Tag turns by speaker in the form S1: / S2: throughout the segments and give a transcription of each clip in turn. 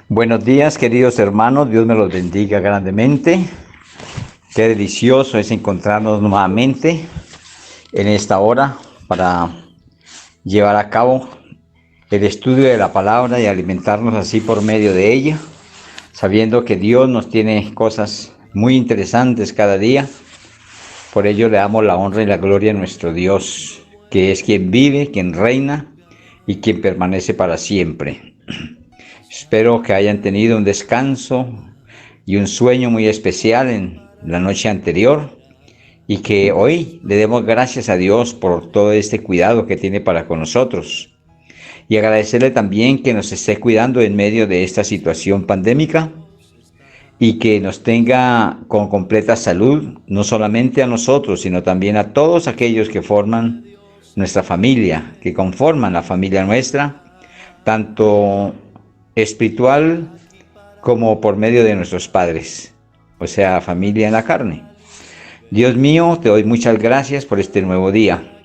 S1: Buenos días, queridos hermanos, Dios me los bendiga grandemente. Qué delicioso es encontrarnos nuevamente en esta hora para llevar a cabo el estudio de la palabra y alimentarnos así por medio de ella, sabiendo que Dios nos tiene cosas muy interesantes cada día. Por ello le damos la honra y la gloria a nuestro Dios, que es quien vive, quien reina y quien permanece para siempre. Espero que hayan tenido un descanso y un sueño muy especial en la noche anterior y que hoy le demos gracias a Dios por todo este cuidado que tiene para con nosotros y agradecerle también que nos esté cuidando en medio de esta situación pandémica y que nos tenga con completa salud, no solamente a nosotros, sino también a todos aquellos que forman nuestra familia, que conforman la familia nuestra, tanto espiritual como por medio de nuestros padres, o sea, familia en la carne. Dios mío, te doy muchas gracias por este nuevo día.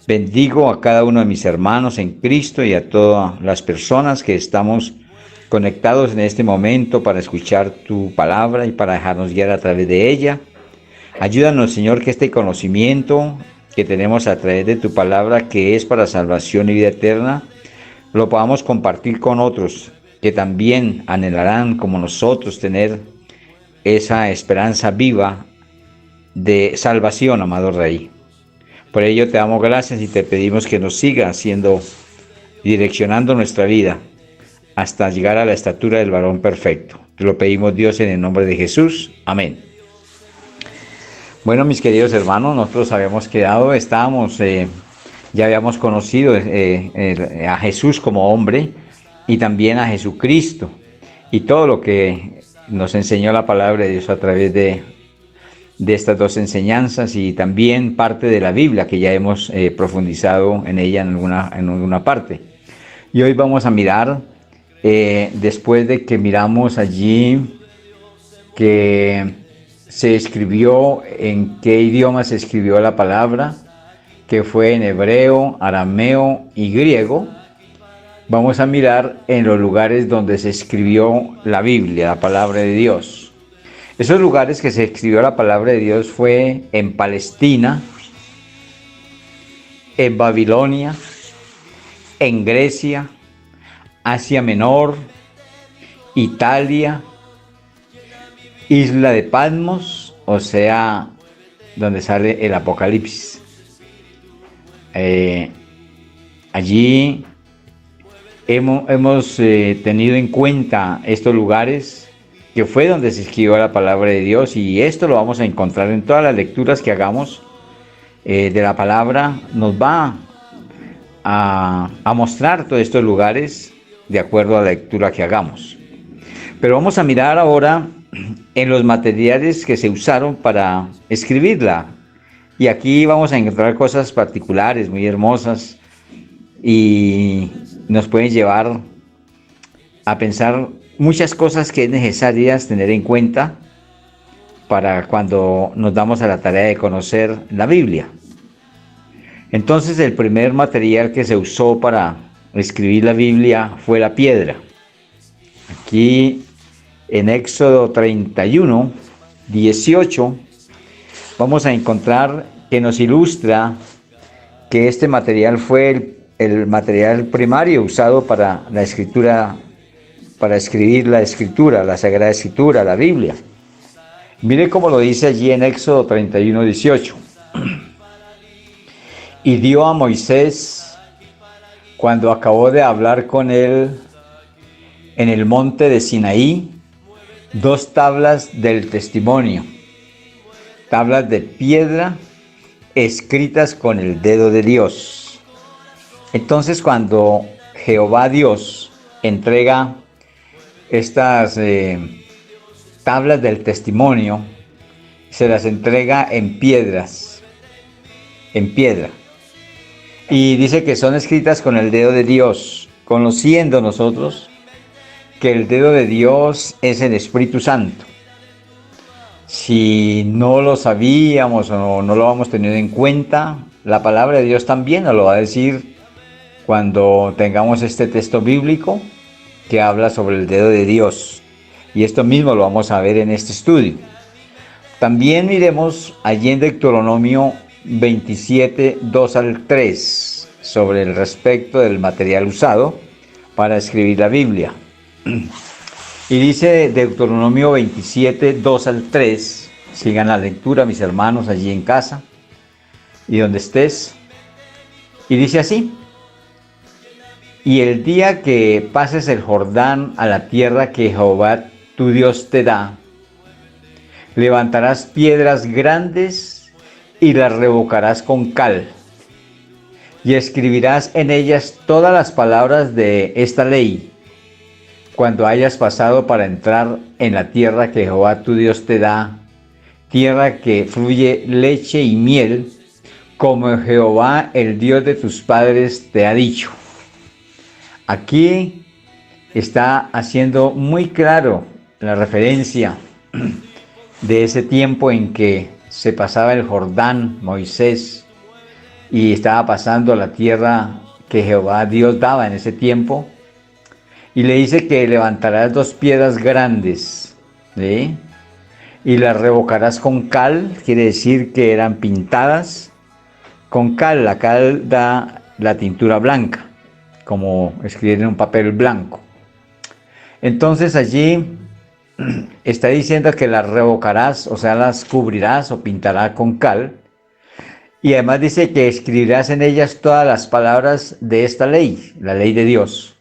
S1: Bendigo a cada uno de mis hermanos en Cristo y a todas las personas que estamos conectados en este momento para escuchar tu palabra y para dejarnos guiar a través de ella. Ayúdanos, Señor, que este conocimiento que tenemos a través de tu palabra, que es para salvación y vida eterna, lo podamos compartir con otros que también anhelarán, como nosotros, tener esa esperanza viva de salvación, amado Rey. Por ello te damos gracias y te pedimos que nos siga haciendo, direccionando nuestra vida hasta llegar a la estatura del varón perfecto. Te lo pedimos, Dios, en el nombre de Jesús. Amén. Bueno, mis queridos hermanos, nosotros ya habíamos conocido a Jesús como hombre y también a Jesucristo y todo lo que nos enseñó la palabra de Dios a través de estas dos enseñanzas y también parte de la Biblia que ya hemos profundizado en ella en alguna parte. Y hoy vamos a mirar, después de que miramos allí que se escribió, en qué idioma se escribió la palabra, que fue en hebreo, arameo y griego, vamos a mirar en los lugares donde se escribió la Biblia, la palabra de Dios. Esos lugares que se escribió la palabra de Dios fue en Palestina, en Babilonia, en Grecia, Asia Menor, Italia, Isla de Patmos, o sea, donde sale el Apocalipsis. Allí hemos tenido en cuenta estos lugares que fue donde se escribió la palabra de Dios, y esto lo vamos a encontrar en todas las lecturas que hagamos de la palabra. Nos va a mostrar todos estos lugares de acuerdo a la lectura que hagamos. Pero vamos a mirar ahora en los materiales que se usaron para escribirla. Y aquí vamos a encontrar cosas particulares, muy hermosas, y nos pueden llevar a pensar muchas cosas que es necesarias tener en cuenta para cuando nos damos a la tarea de conocer la Biblia. Entonces, el primer material que se usó para escribir la Biblia fue la piedra. Aquí en Éxodo 31, 18, vamos a encontrar que nos ilustra que este material fue el material primario usado para la escritura, para escribir la escritura, la Sagrada Escritura, la Biblia. Mire cómo lo dice allí en Éxodo 31, 18. Y dio a Moisés, cuando acabó de hablar con él en el monte de Sinaí, 2 tablas del testimonio, tablas de piedra escritas con el dedo de Dios. Entonces, cuando Jehová Dios entrega estas tablas del testimonio, se las entrega en piedra. Y dice que son escritas con el dedo de Dios, conociendo nosotros que el dedo de Dios es el Espíritu Santo. Si no lo sabíamos o no lo hemos tenido en cuenta, la palabra de Dios también nos lo va a decir cuando tengamos este texto bíblico, que habla sobre el dedo de Dios. Y esto mismo lo vamos a ver en este estudio. También miremos allí en Deuteronomio 27, 2 al 3, sobre el respecto del material usado para escribir la Biblia. Y dice Deuteronomio 27, 2 al 3, sigan la lectura, mis hermanos, allí en casa y donde estés. Y dice así: y el día que pases el Jordán a la tierra que Jehová tu Dios te da, levantarás piedras grandes y las revocarás con cal, y escribirás en ellas todas las palabras de esta ley, cuando hayas pasado para entrar en la tierra que Jehová tu Dios te da, tierra que fluye leche y miel, como Jehová, el Dios de tus padres, te ha dicho. Aquí está haciendo muy claro la referencia de ese tiempo en que se pasaba el Jordán, Moisés, y estaba pasando la tierra que Jehová Dios daba en ese tiempo. Y le dice que levantarás 2 piedras grandes, ¿sí? Y las revocarás con cal, quiere decir que eran pintadas con cal. La cal da la tintura blanca, como escribir en un papel blanco. Entonces allí está diciendo que las revocarás, o sea, las cubrirás o pintarás con cal. Y además dice que escribirás en ellas todas las palabras de esta ley, la ley de Dios.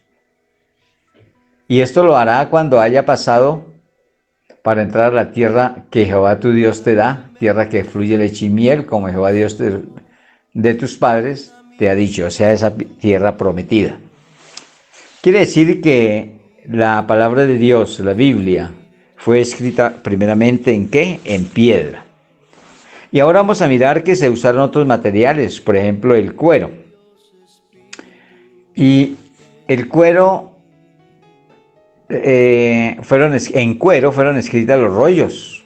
S1: Y esto lo hará cuando haya pasado para entrar a la tierra que Jehová tu Dios te da, tierra que fluye leche y miel, como Jehová Dios de tus padres te ha dicho, o sea, esa tierra prometida. Quiere decir que la palabra de Dios, la Biblia, fue escrita primeramente ¿en qué? En piedra. Y ahora vamos a mirar que se usaron otros materiales, por ejemplo, el cuero. Y el cuero, en cuero fueron escritos los rollos.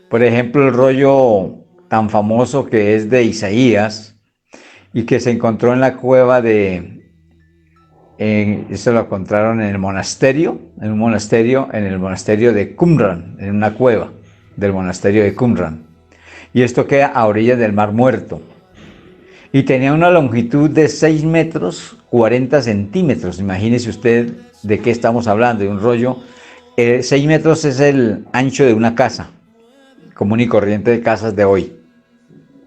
S1: Por ejemplo, el rollo tan famoso que es de Isaías y que se encontró en la cueva eso lo encontraron en el monasterio, en el monasterio de Qumran, en una cueva del monasterio de Qumran. Y esto queda a orillas del Mar Muerto. Y tenía una longitud de 6 metros 40 centímetros. Imagínese usted de qué estamos hablando, de un rollo. 6 metros es el ancho de una casa, común y corriente de casas de hoy.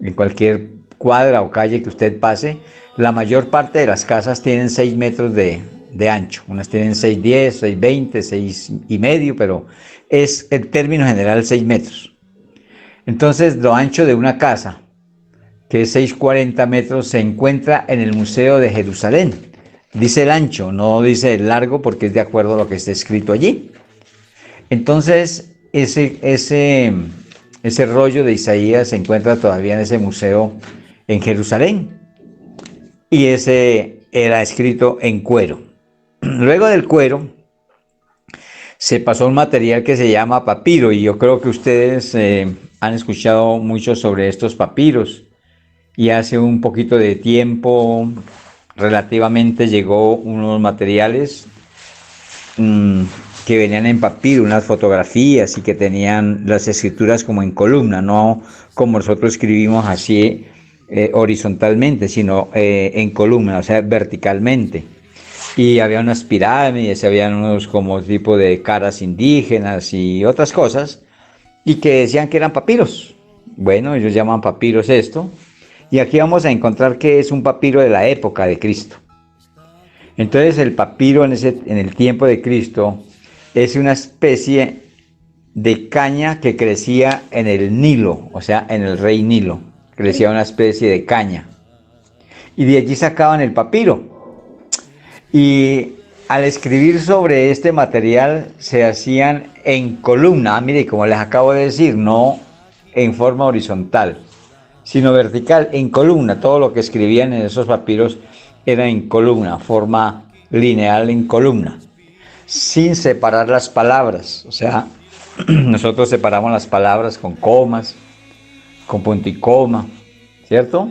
S1: En cualquier cuadra o calle que usted pase, la mayor parte de las casas tienen 6 metros de ancho. Unas tienen 6,10, 6,20, 6,5, pero es en términos general 6 metros. Entonces, lo ancho de una casa, que es 640 metros, se encuentra en el Museo de Jerusalén. Dice el ancho, no dice el largo, porque es de acuerdo a lo que está escrito allí. Entonces, ese rollo de Isaías se encuentra todavía en ese museo en Jerusalén. Y ese era escrito en cuero. Luego del cuero se pasó a un material que se llama papiro, y yo creo que ustedes han escuchado mucho sobre estos papiros. Y hace un poquito de tiempo, relativamente, llegó unos materiales que venían en papiro, unas fotografías, y que tenían las escrituras como en columna, no como nosotros escribimos así horizontalmente, sino en columna, o sea, verticalmente. Y había unas pirámides, habían unos como tipo de caras indígenas y otras cosas, y que decían que eran papiros. Bueno, ellos llaman papiros esto. Y aquí vamos a encontrar que es un papiro de la época de Cristo. Entonces el papiro en el tiempo de Cristo es una especie de caña que crecía en el Nilo, o sea, en el rey Nilo. Crecía una especie de caña. Y de allí sacaban el papiro. Y al escribir sobre este material se hacían en columna. Mire, como les acabo de decir, no en forma horizontal, sino vertical, en columna. Todo lo que escribían en esos papiros era en columna, forma lineal en columna, sin separar las palabras. O sea, nosotros separamos las palabras con comas, con punto y coma, ¿cierto?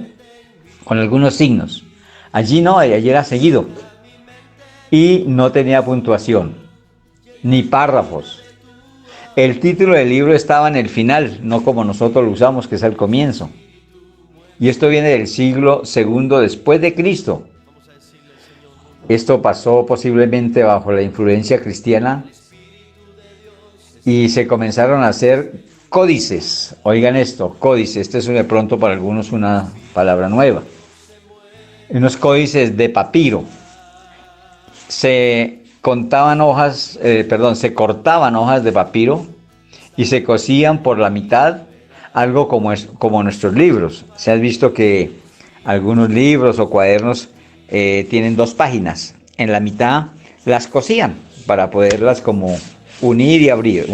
S1: Con algunos signos. Allí no, allí era seguido. y no tenía puntuación, ni párrafos. El título del libro estaba en el final, no como nosotros lo usamos, que es al comienzo. Y esto viene del siglo segundo después de Cristo. Esto pasó posiblemente bajo la influencia cristiana y se comenzaron a hacer códices. Oigan esto, códices. Este es de pronto para algunos una palabra nueva. Unos códices de papiro. Se cortaban hojas de papiro y se cosían por la mitad, algo como nuestros libros. Se has visto que algunos libros o cuadernos tienen 2 páginas. En la mitad las cosían para poderlas como unir y abrir,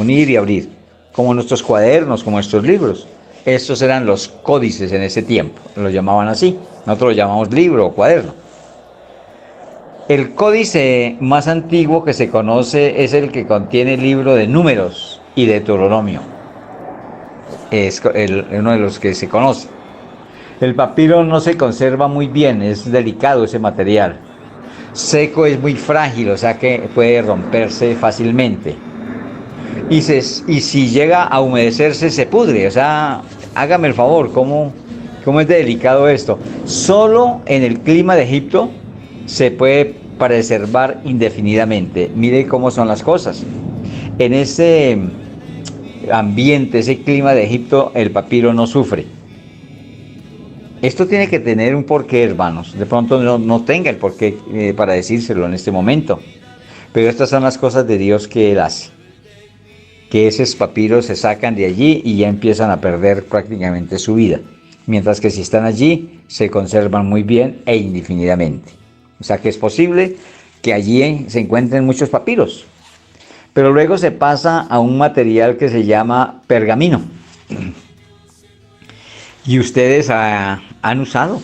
S1: como nuestros cuadernos, como nuestros libros. Estos eran los códices en ese tiempo, los llamaban así. Nosotros lo llamamos libro o cuaderno. El códice más antiguo que se conoce es el que contiene el libro de Números y de Deuteronomio. Es uno de los que se conoce. El papiro no se conserva muy bien, es delicado ese material. Seco es muy frágil, o sea que puede romperse fácilmente. Y si llega a humedecerse, se pudre. O sea, hágame el favor, ¿cómo es de delicado esto? Solo en el clima de Egipto se puede preservar indefinidamente. Mire cómo son las cosas. En ese ambiente, ese clima de Egipto, el papiro no sufre. Esto tiene que tener un porqué, hermanos. De pronto no tenga el porqué para decírselo en este momento. Pero estas son las cosas de Dios que Él hace. Que esos papiros se sacan de allí y ya empiezan a perder prácticamente su vida. Mientras que si están allí, se conservan muy bien e indefinidamente. O sea que es posible que allí se encuentren muchos papiros. Pero luego se pasa a un material que se llama pergamino. Y ustedes han usado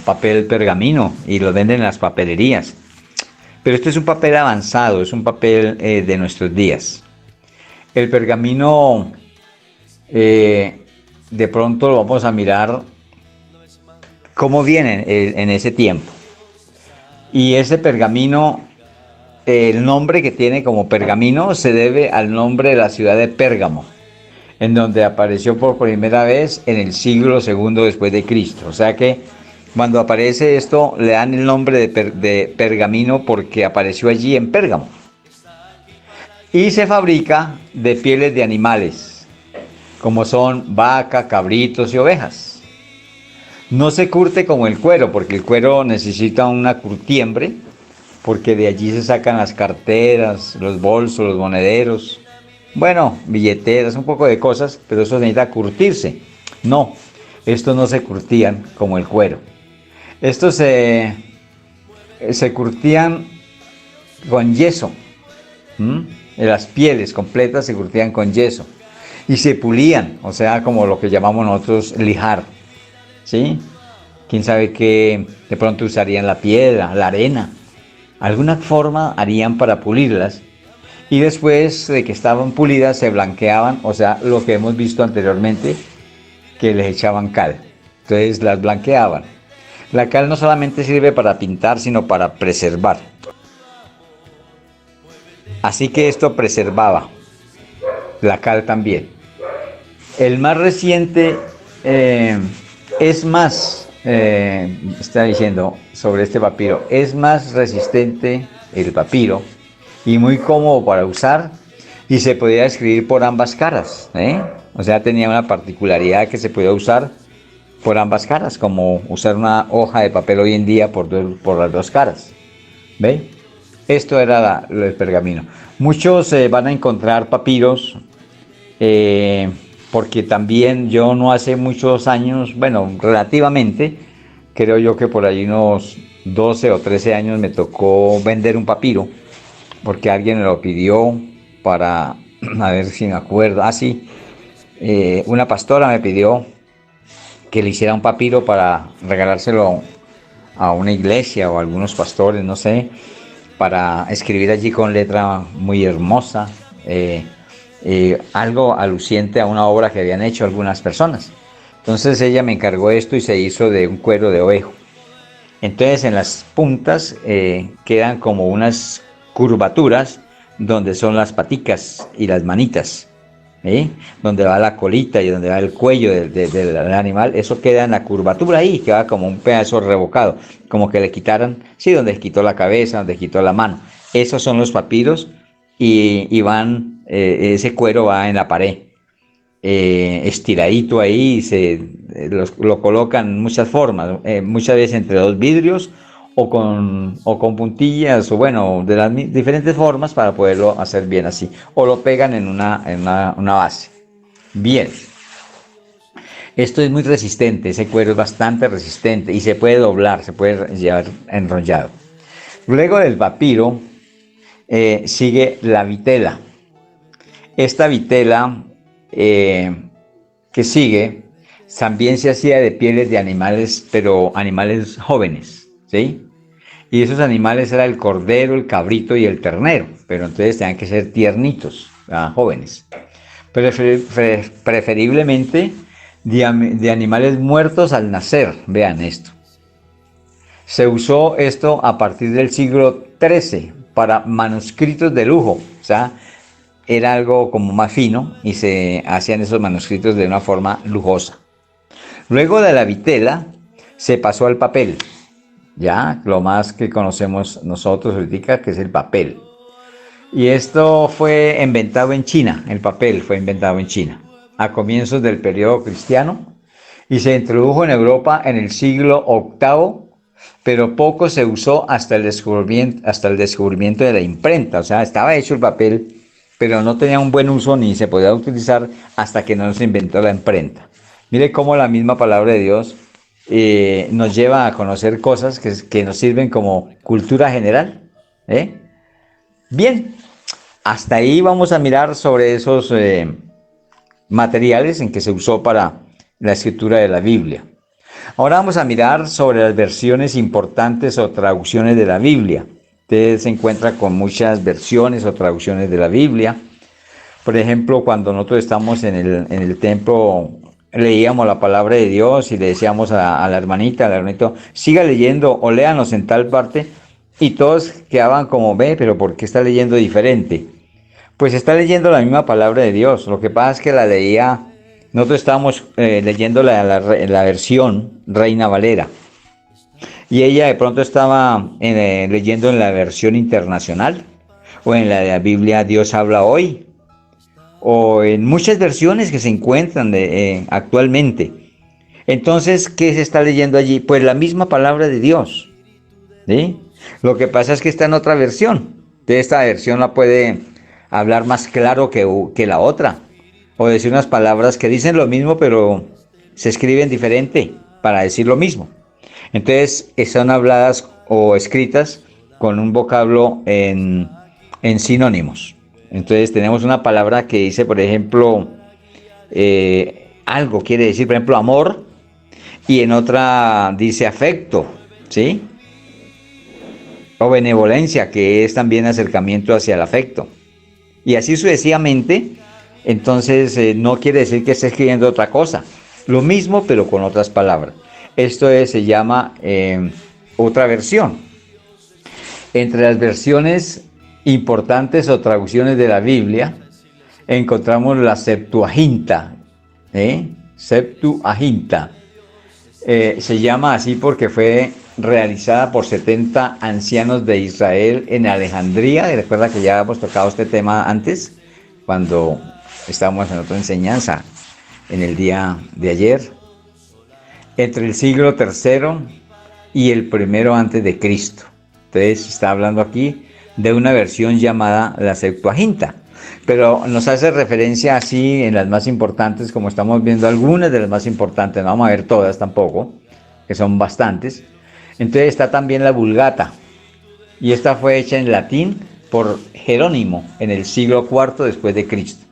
S1: papel pergamino y lo venden en las papelerías. Pero este es un papel avanzado, es un papel de nuestros días. El pergamino, de pronto lo vamos a mirar cómo viene en ese tiempo. Y ese pergamino, el nombre que tiene como pergamino se debe al nombre de la ciudad de Pérgamo, en donde apareció por primera vez en el siglo segundo después de Cristo. O sea que cuando aparece esto le dan el nombre de pergamino porque apareció allí en Pérgamo. Y se fabrica de pieles de animales, como son vaca, cabritos y ovejas. No se curte como el cuero, porque el cuero necesita una curtiembre, porque de allí se sacan las carteras, los bolsos, los monederos, bueno, billeteras, un poco de cosas, pero eso necesita curtirse. No, estos no se curtían como el cuero. Estos se curtían con yeso. Las pieles completas se curtían con yeso y se pulían, o sea, como lo que llamamos nosotros lijar, ¿sí? Quién sabe qué de pronto usarían la piedra, la arena, alguna forma harían para pulirlas y después de que estaban pulidas se blanqueaban, o sea, lo que hemos visto anteriormente, que les echaban cal, entonces las blanqueaban. La cal no solamente sirve para pintar, sino para preservar. Así que esto preservaba, la cal también. El más reciente es más, está diciendo sobre este papiro, es más resistente el papiro y muy cómodo para usar y se podía escribir por ambas caras. O sea, tenía una particularidad que se podía usar por ambas caras, como usar una hoja de papel hoy en día por las 2 caras. ¿Ve? Esto era el pergamino. Muchos van a encontrar papiros, porque también yo no hace muchos años, bueno, relativamente, creo yo que por ahí unos 12 o 13 años me tocó vender un papiro, porque alguien me lo pidió para, a ver si me acuerdo, sí, una pastora me pidió que le hiciera un papiro para regalárselo a una iglesia o a algunos pastores, no sé, para escribir allí con letra muy hermosa, algo aluciente a una obra que habían hecho algunas personas. Entonces ella me encargó esto y se hizo de un cuero de ovejo. Entonces en las puntas quedan como unas curvaturas donde son las paticas y las manitas, ¿sí? Donde va la colita y donde va el cuello del animal, eso queda en la curvatura ahí, queda como un pedazo revocado, como que le quitaran, sí, donde quitó la cabeza, donde quitó la mano. Esos son los papiros y van, ese cuero va en la pared, estiradito ahí, lo colocan en muchas formas, muchas veces entre dos vidrios o con puntillas, o bueno, de las diferentes formas para poderlo hacer bien así, o lo pegan en una base. Bien, esto es muy resistente, ese cuero es bastante resistente y se puede doblar, se puede llevar enrollado. Luego del papiro sigue la vitela. Esta vitela que sigue también se hacía de pieles de animales, pero animales jóvenes, ¿sí? Y esos animales eran el cordero, el cabrito y el ternero, pero entonces tenían que ser tiernitos, jóvenes. Preferiblemente de animales muertos al nacer, vean esto. Se usó esto a partir del siglo XIII para manuscritos de lujo, o sea, era algo como más fino y se hacían esos manuscritos de una forma lujosa. Luego de la vitela se pasó al papel, ya lo más que conocemos nosotros ahorita, que es el papel. Y esto fue inventado en China, el papel fue inventado en China, a comienzos del periodo cristiano, y se introdujo en Europa en el siglo VIII, pero poco se usó hasta el descubrimiento de la imprenta. O sea, estaba hecho el papel, pero no tenía un buen uso ni se podía utilizar hasta que no se inventó la imprenta. Mire cómo la misma palabra de Dios nos lleva a conocer cosas que nos sirven como cultura general. Bien, hasta ahí vamos a mirar sobre esos materiales en que se usó para la escritura de la Biblia. Ahora vamos a mirar sobre las versiones importantes o traducciones de la Biblia. Usted se encuentra con muchas versiones o traducciones de la Biblia. Por ejemplo, cuando nosotros estamos en el templo, leíamos la palabra de Dios y le decíamos a la hermanita, al hermanito, siga leyendo o léanos en tal parte, y todos quedaban como, ve, pero ¿por qué está leyendo diferente? Pues está leyendo la misma palabra de Dios. Lo que pasa es que la leía, nosotros estábamos leyendo la versión Reina Valera. Y ella de pronto estaba leyendo en la versión internacional, o en la de la Biblia Dios habla hoy, o en muchas versiones que se encuentran actualmente. Entonces, ¿qué se está leyendo allí? Pues la misma palabra de Dios, ¿sí? Lo que pasa es que está en otra versión. De esta versión la puede hablar más claro que la otra, o decir unas palabras que dicen lo mismo, pero se escriben diferente para decir lo mismo. Entonces, son habladas o escritas con un vocablo en sinónimos. Entonces, tenemos una palabra que dice, por ejemplo, algo quiere decir, por ejemplo, amor, y en otra dice afecto, ¿sí? O benevolencia, que es también acercamiento hacia el afecto. Y así sucesivamente. Entonces no quiere decir que esté escribiendo otra cosa. Lo mismo, pero con otras palabras. Esto se llama otra versión. Entre las versiones importantes o traducciones de la Biblia, encontramos la Septuaginta. Septuaginta. Se llama así porque fue realizada por 70 ancianos de Israel en Alejandría. Recuerda que ya hemos tocado este tema antes, cuando estábamos en otra enseñanza, en el día de ayer. Entre el siglo III y el primero antes de Cristo. Entonces está hablando aquí de una versión llamada la Septuaginta. Pero nos hace referencia así en las más importantes, como estamos viendo algunas de las más importantes, no vamos a ver todas tampoco, que son bastantes. Entonces está también la Vulgata, y esta fue hecha en latín por Jerónimo en el siglo IV después de Cristo.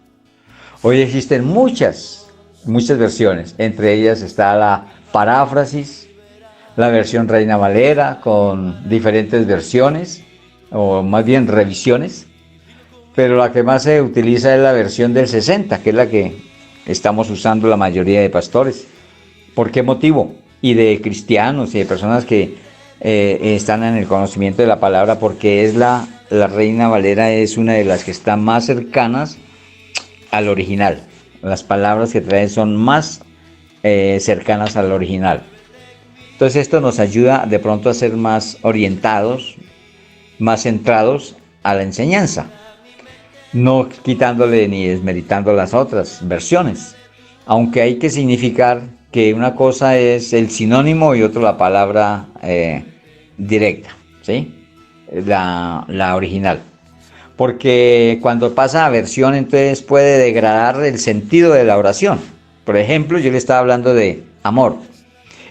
S1: Hoy existen muchas versiones, entre ellas está la paráfrasis, la versión Reina Valera con diferentes versiones, o más bien revisiones, pero la que más se utiliza es la versión del 60, que es la que estamos usando la mayoría de pastores. ¿Por qué motivo? Y de cristianos y de personas que están en el conocimiento de la palabra, porque es la Reina Valera es una de las que está más cercanas al original. Las palabras que trae son más cercanas al original. Entonces esto nos ayuda de pronto a ser más orientados, más centrados a la enseñanza, no quitándole ni desmeritando las otras versiones, aunque hay que significar que una cosa es el sinónimo y otra la palabra directa, ¿sí? La original. Porque cuando pasa a versión, entonces puede degradar el sentido de la oración. Por ejemplo, yo le estaba hablando de amor.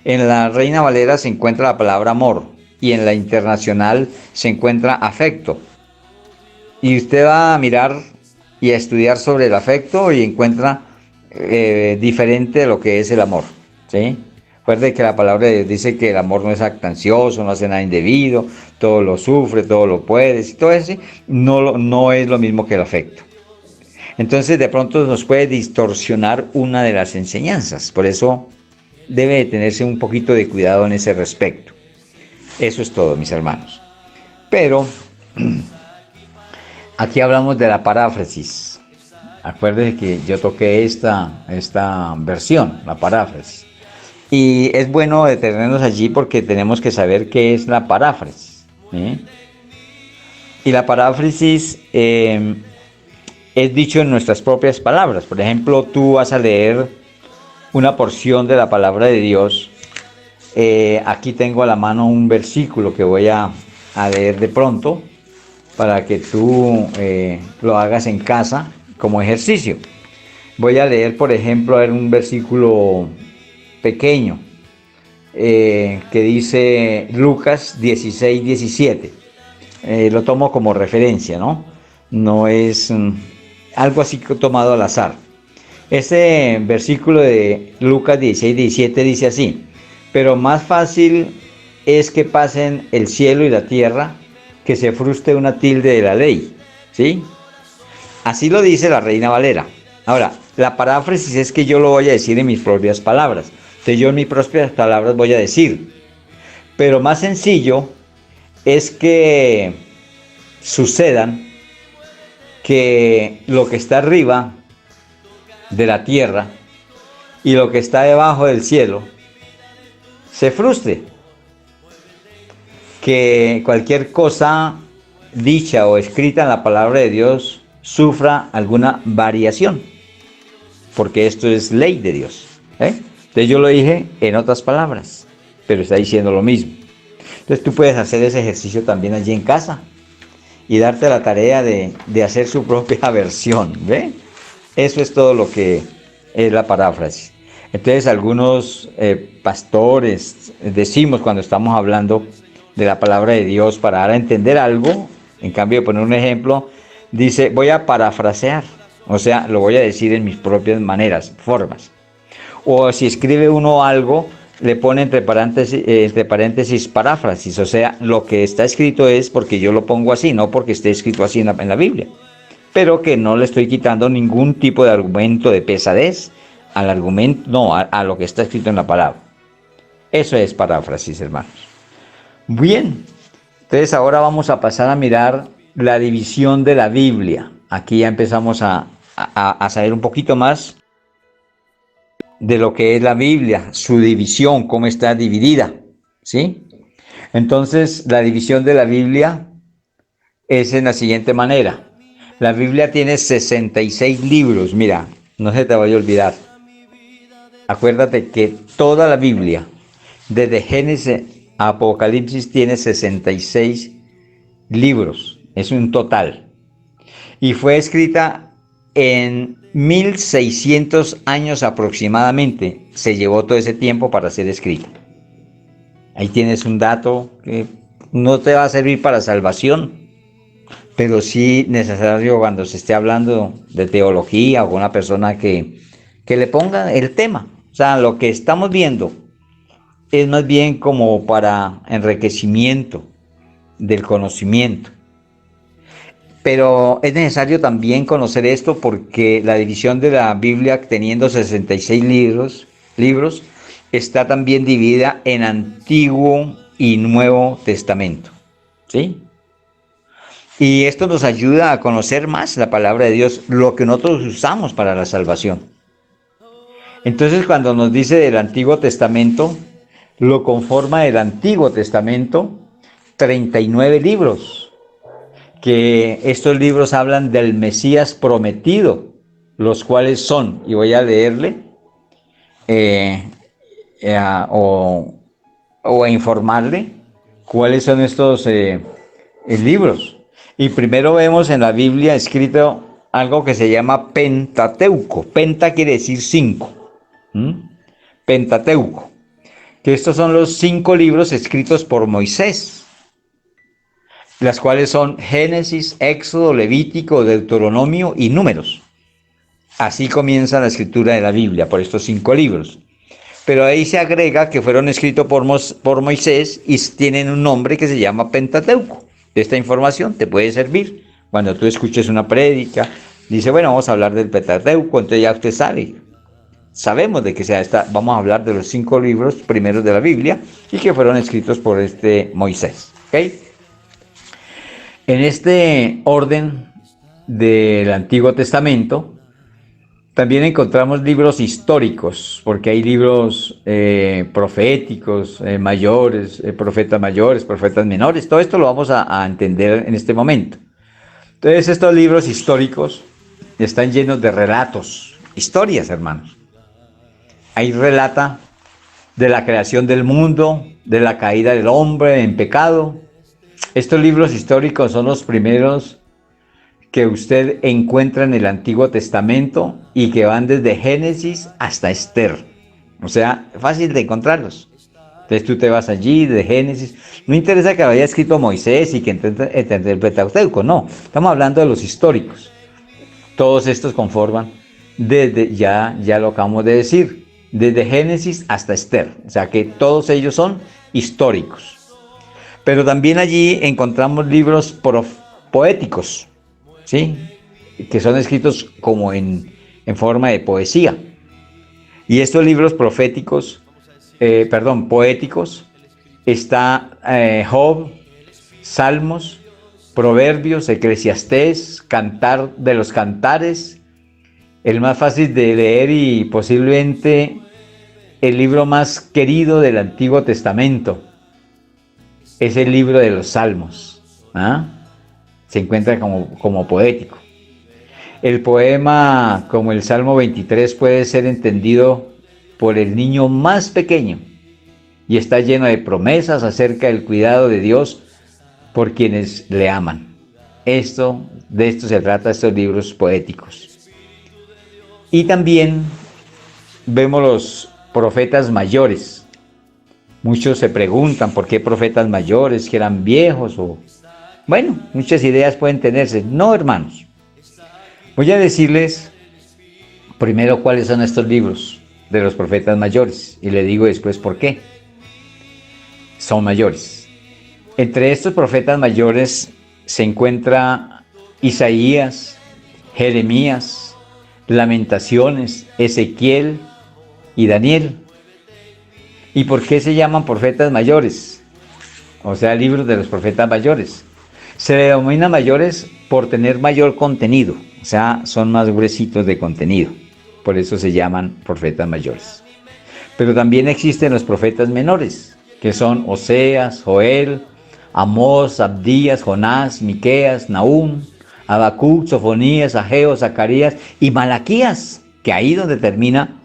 S1: En la Reina Valera se encuentra la palabra amor y en la internacional se encuentra afecto. Y usted va a mirar y a estudiar sobre el afecto y encuentra diferente de lo que es el amor, ¿sí? Recuerde que la palabra de Dios dice que el amor no es actancioso, no hace nada indebido, todo lo sufre, todo lo puede, y todo eso no es lo mismo que el afecto. Entonces de pronto nos puede distorsionar una de las enseñanzas, por eso debe de tenerse un poquito de cuidado en ese respecto. Eso es todo, mis hermanos. Pero aquí hablamos de la paráfrasis. Acuérdense que yo toqué esta versión, la paráfrasis. Y es bueno detenernos allí porque tenemos que saber qué es la paráfrasis. Y la paráfrasis es dicho en nuestras propias palabras. Por ejemplo, tú vas a leer una porción de la palabra de Dios. Aquí tengo a la mano un versículo que voy a leer de pronto para que tú lo hagas en casa como ejercicio. Voy a leer, por ejemplo, un versículo pequeño que dice Lucas 16:17. Lo tomo como referencia, ¿no? No es algo así tomado al azar. Este versículo de Lucas 16:17 dice así: pero más fácil es que pasen el cielo y la tierra que se frustre una tilde de la ley, ¿sí? Así lo dice la Reina Valera. Ahora, la paráfrasis es que yo lo voy a decir en mis propias palabras. Entonces yo en mis propias palabras voy a decir. Pero más sencillo es que sucedan que lo que está arriba de la tierra y lo que está debajo del cielo se frustre. Que cualquier cosa dicha o escrita en la palabra de Dios sufra alguna variación, porque esto es ley de Dios. Entonces yo lo dije en otras palabras, pero está diciendo lo mismo. Entonces tú puedes hacer ese ejercicio también allí en casa y darte la tarea de hacer su propia versión, ¿ve? Eso es todo lo que es la paráfrasis. Entonces algunos pastores decimos cuando estamos hablando de la palabra de Dios para dar a entender algo, en cambio de poner un ejemplo, dice voy a parafrasear, o sea, lo voy a decir en mis propias maneras, formas. O si escribe uno algo, le pone entre paréntesis paráfrasis, o sea, lo que está escrito es porque yo lo pongo así, no porque esté escrito así en la Biblia, pero que no le estoy quitando ningún tipo de argumento de pesadez al argumento, no, a lo que está escrito en la palabra. Eso es paráfrasis, hermanos. Bien, entonces ahora vamos a pasar a mirar la división de la Biblia. Aquí ya empezamos a saber un poquito más de lo que es la Biblia, su división, cómo está dividida, ¿sí? Entonces, la división de la Biblia es en la siguiente manera. La Biblia tiene 66 libros, mira, no se te vaya a olvidar. Acuérdate que toda la Biblia, desde Génesis a Apocalipsis, tiene 66 libros, es un total. Y fue escrita en 1600 años aproximadamente, se llevó todo ese tiempo para ser escrita. Ahí tienes un dato que no te va a servir para salvación, pero sí necesario cuando se esté hablando de teología o con una persona que le ponga el tema. O sea, lo que estamos viendo es más bien como para enriquecimiento del conocimiento. Pero es necesario también conocer esto porque la división de la Biblia, teniendo 66 libros, está también dividida en Antiguo y Nuevo Testamento. ¿Sí? Y esto nos ayuda a conocer más la palabra de Dios, lo que nosotros usamos para la salvación. Entonces, cuando nos dice del Antiguo Testamento, lo conforma el Antiguo Testamento 39 libros, que estos libros hablan del Mesías prometido, los cuales son, y voy a leerle, o a informarle cuáles son estos libros. Y primero vemos en la Biblia escrito algo que se llama Pentateuco. Penta quiere decir 5. Pentateuco. Que estos son los 5 libros escritos por Moisés, las cuales son Génesis, Éxodo, Levítico, Deuteronomio y Números. Así comienza la escritura de la Biblia, por estos 5 libros. Pero ahí se agrega que fueron escritos por Moisés y tienen un nombre que se llama Pentateuco. Esta información te puede servir cuando tú escuches una prédica. Dice, bueno, vamos a hablar del Pentateuco, entonces ya usted sabe. Sabemos de que vamos a hablar de los 5 libros primeros de la Biblia y que fueron escritos por Moisés. ¿Okay? En este orden del Antiguo Testamento también encontramos libros históricos, porque hay libros proféticos, mayores, profetas menores. Todo esto lo vamos a entender en este momento. Entonces, estos libros históricos están llenos de relatos, historias, hermanos. Ahí relata de la creación del mundo, de la caída del hombre en pecado. Estos libros históricos son los primeros que usted encuentra en el Antiguo Testamento y que van desde Génesis hasta Esther. O sea, fácil de encontrarlos. Entonces tú te vas allí, de Génesis. No interesa que haya escrito Moisés y que entienda el Pentateuco, no. Estamos hablando de los históricos. Todos estos conforman desde, ya lo acabamos de decir, desde Génesis hasta Esther. O sea que todos ellos son históricos. Pero también allí encontramos libros poéticos, ¿sí? Que son escritos como en forma de poesía. Y estos libros poéticos, está Job, Salmos, Proverbios, Eclesiastés, Cantar de los Cantares, el más fácil de leer y posiblemente el libro más querido del Antiguo Testamento. Es el libro de los Salmos. Se encuentra como poético. El poema, como el Salmo 23, puede ser entendido por el niño más pequeño y está lleno de promesas acerca del cuidado de Dios por quienes le aman. De esto se trata estos libros poéticos. Y también vemos los profetas mayores. Muchos se preguntan por qué profetas mayores, que eran viejos o... Bueno, muchas ideas pueden tenerse. No, hermanos. Voy a decirles primero cuáles son estos libros de los profetas mayores y le digo después por qué son mayores. Entre estos profetas mayores se encuentra Isaías, Jeremías, Lamentaciones, Ezequiel y Daniel. ¿Y por qué se llaman profetas mayores? O sea, libros de los profetas mayores. Se le denomina mayores por tener mayor contenido, o sea, son más gruesitos de contenido. Por eso se llaman profetas mayores. Pero también existen los profetas menores, que son Oseas, Joel, Amós, Abdías, Jonás, Miqueas, Nahum, Habacuc, Sofonías, Ageo, Zacarías y Malaquías, que ahí donde termina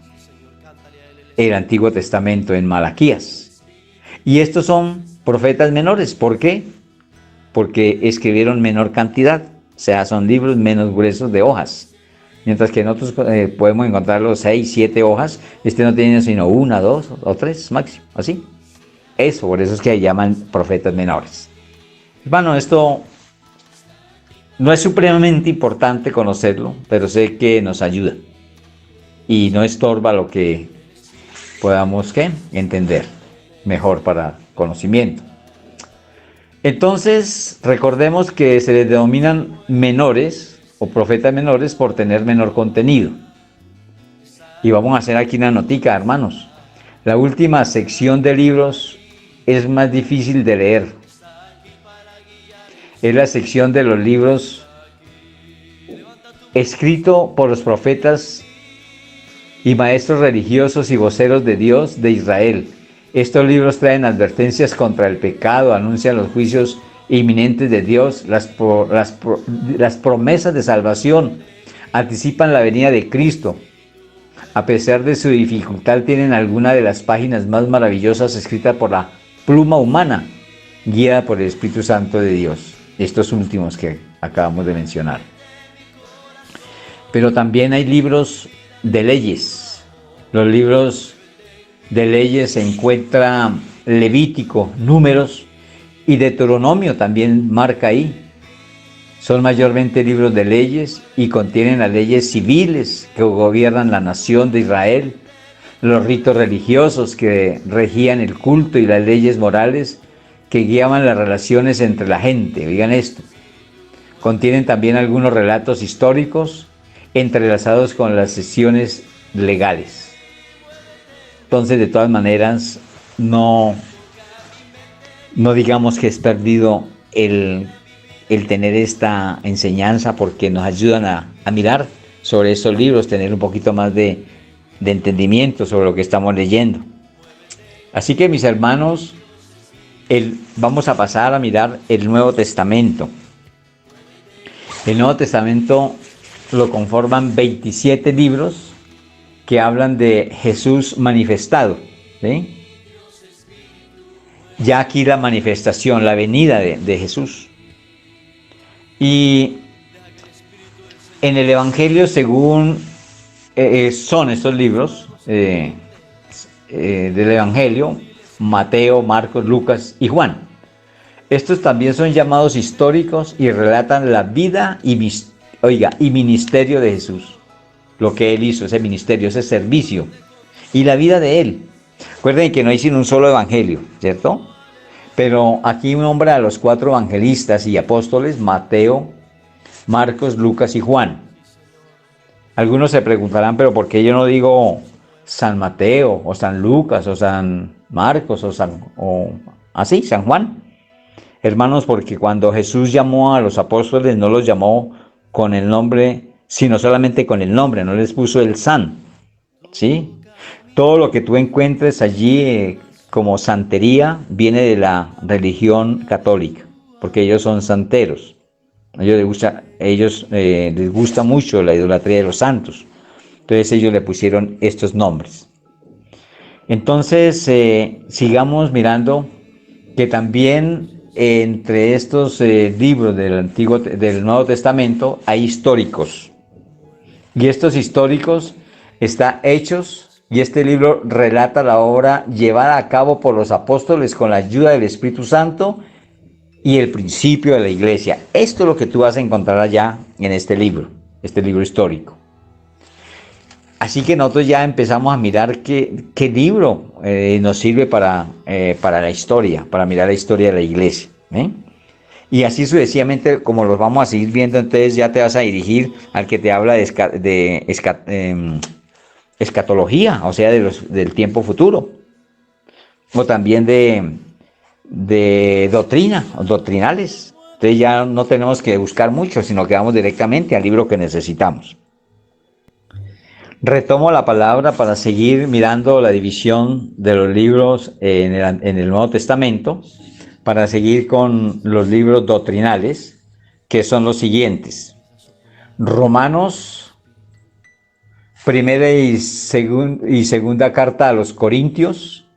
S1: el Antiguo Testamento, en Malaquías. Y estos son profetas menores. ¿Por qué? Porque escribieron menor cantidad, o sea, son libros menos gruesos de hojas. Mientras que en otros podemos encontrar los 6, 7 hojas, no tiene sino 1, 2 o 3 máximo, así. Por eso es que llaman profetas menores. Hermano, esto no es supremamente importante conocerlo, pero sé que nos ayuda y no estorba lo que podamos entender mejor para conocimiento. Entonces, recordemos que se les denominan menores o profetas menores por tener menor contenido. Y vamos a hacer aquí una notica, hermanos. La última sección de libros es más difícil de leer. Es la sección de los libros escrito por los profetas y maestros religiosos y voceros de Dios de Israel. Estos libros traen advertencias contra el pecado, anuncian los juicios inminentes de Dios, las promesas de salvación, anticipan la venida de Cristo. A pesar de su dificultad, tienen algunas de las páginas más maravillosas escritas por la pluma humana, guiada por el Espíritu Santo de Dios. Estos últimos que acabamos de mencionar. Pero también hay libros de leyes. Los libros de leyes se encuentra Levítico, Números y Deuteronomio también marca ahí. Son mayormente libros de leyes y contienen las leyes civiles que gobiernan la nación de Israel, los ritos religiosos que regían el culto y las leyes morales que guiaban las relaciones entre la gente. Oigan esto. Contienen también algunos relatos históricos entrelazados con las sesiones legales. Entonces, de todas maneras, no digamos que es perdido el tener esta enseñanza, porque nos ayudan a mirar sobre estos libros, tener un poquito más de entendimiento sobre lo que estamos leyendo. Así que, mis hermanos, vamos a pasar a mirar el Nuevo Testamento. El Nuevo Testamento lo conforman 27 libros que hablan de Jesús manifestado, ¿sí? Ya aquí la manifestación, la venida de Jesús. Y en el Evangelio, según son estos libros del Evangelio, Mateo, Marcos, Lucas y Juan. Estos también son llamados históricos y relatan la vida y ministerio de Jesús. Lo que Él hizo, ese ministerio, ese servicio y la vida de Él. Recuerden que no hay sino un solo evangelio, ¿cierto? Pero aquí nombra a los 4 evangelistas y apóstoles: Mateo, Marcos, Lucas y Juan. Algunos se preguntarán, pero ¿por qué yo no digo San Mateo o San Lucas o San Marcos o San Juan? Hermanos, porque cuando Jesús llamó a los apóstoles, no los llamó con el nombre, sino solamente con el nombre, no les puso el San, ¿sí? Todo lo que tú encuentres allí como santería viene de la religión católica, porque ellos son santeros. A ellos les gusta mucho la idolatría de los santos. Entonces ellos le pusieron estos nombres. Entonces sigamos mirando que también entre estos libros del Nuevo Testamento hay históricos. Y estos históricos está Hechos, y este libro relata la obra llevada a cabo por los apóstoles con la ayuda del Espíritu Santo y el principio de la iglesia. Esto es lo que tú vas a encontrar allá en este libro histórico. Así que nosotros ya empezamos a mirar qué libro nos sirve para la historia, para mirar la historia de la iglesia. Y así sucesivamente, como los vamos a seguir viendo, entonces ya te vas a dirigir al que te habla de escatología, o sea, del tiempo futuro. O también de doctrina, o doctrinales. Entonces ya no tenemos que buscar mucho, sino que vamos directamente al libro que necesitamos. Retomo la palabra para seguir mirando la división de los libros en el Nuevo Testamento, para seguir con los libros doctrinales, que son los siguientes: Romanos, primera y segunda carta a los Corintios,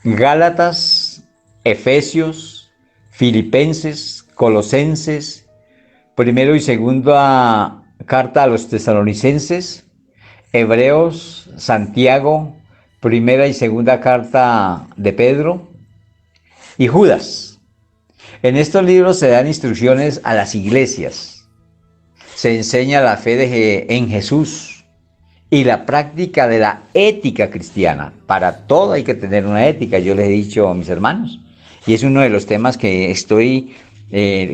S1: Gálatas, Efesios, Filipenses, Colosenses, primero y segunda carta a los Tesalonicenses, Hebreos, Santiago, primera y segunda carta de Pedro y Judas. En estos libros se dan instrucciones a las iglesias, se enseña la fe en Jesús y la práctica de la ética cristiana. Para todo hay que tener una ética, yo les he dicho a mis hermanos, y es uno de los temas que estoy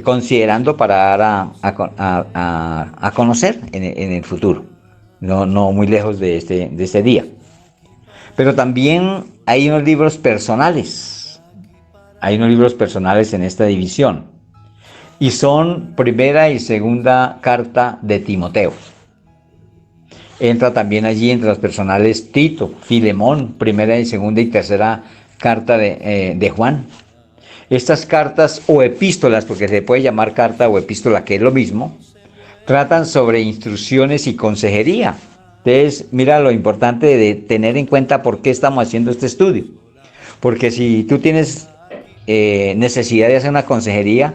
S1: considerando para dar a conocer en el futuro, no muy lejos de este día. Pero también hay unos libros personales. Hay unos libros personales en esta división. Y son primera y segunda carta de Timoteo. Entra también allí entre los personales Tito, Filemón, primera y segunda y tercera carta de Juan. Estas cartas o epístolas, porque se puede llamar carta o epístola, que es lo mismo, tratan sobre instrucciones y consejería. Entonces, mira lo importante de tener en cuenta por qué estamos haciendo este estudio. Porque si tú tienes necesidad de hacer una consejería,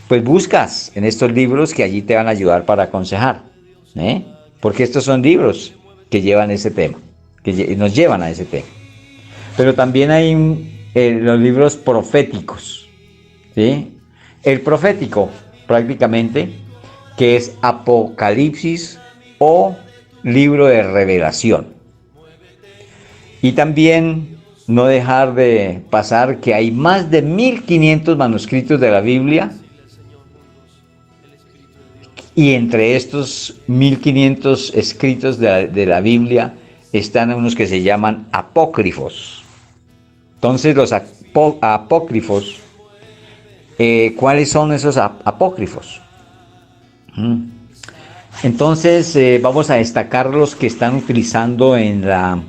S1: pues buscas en estos libros que allí te van a ayudar para aconsejar. Porque estos son libros que llevan ese tema, que nos llevan a ese tema. Pero también hay los libros proféticos. ¿Sí? El profético, prácticamente, que es Apocalipsis o libro de revelación. Y también no dejar de pasar que hay más de 1500 manuscritos de la Biblia, y entre estos 1500 escritos de la Biblia están unos que se llaman apócrifos. Entonces los apócrifos, ¿cuáles son esos apócrifos? Entonces vamos a destacar los que están utilizando en la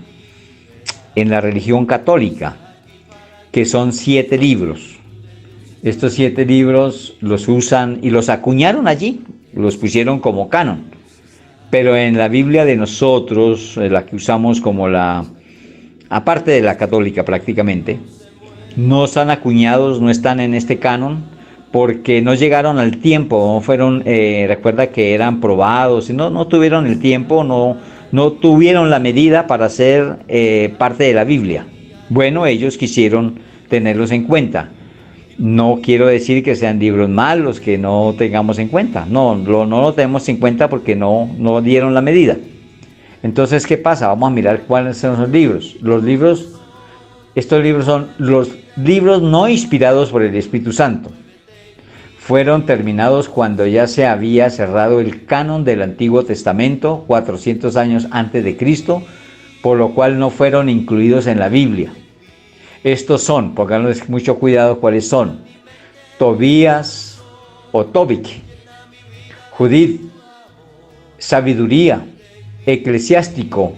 S1: religión católica, que son 7 libros. Estos 7 libros los usan y los acuñaron allí, los pusieron como canon. Pero en la Biblia de nosotros, la que usamos como aparte de la católica prácticamente, no están acuñados, no están en este canon, porque no llegaron al tiempo, no fueron, recuerda que eran probados, no tuvieron el tiempo, no tuvieron la medida para ser parte de la Biblia. Bueno, ellos quisieron tenerlos en cuenta. No quiero decir que sean libros malos, que no tengamos en cuenta. No lo tenemos en cuenta porque no dieron la medida. Entonces, ¿qué pasa? Vamos a mirar cuáles son los libros. Estos libros son los libros no inspirados por el Espíritu Santo. Fueron terminados cuando ya se había cerrado el canon del Antiguo Testamento, 400 años antes de Cristo, por lo cual no fueron incluidos en la Biblia. Estos son, pónganles mucho cuidado cuáles son: Tobías o Tobit, Judith, Sabiduría, Eclesiástico,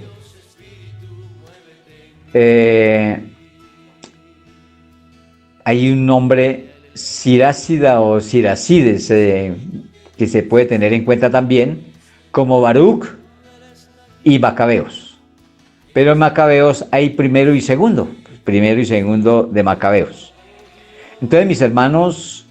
S1: hay un nombre Sirácida o Siracides que se puede tener en cuenta también, como Baruch y Macabeos. Pero en Macabeos hay primero y segundo de Macabeos. Entonces, mis hermanos,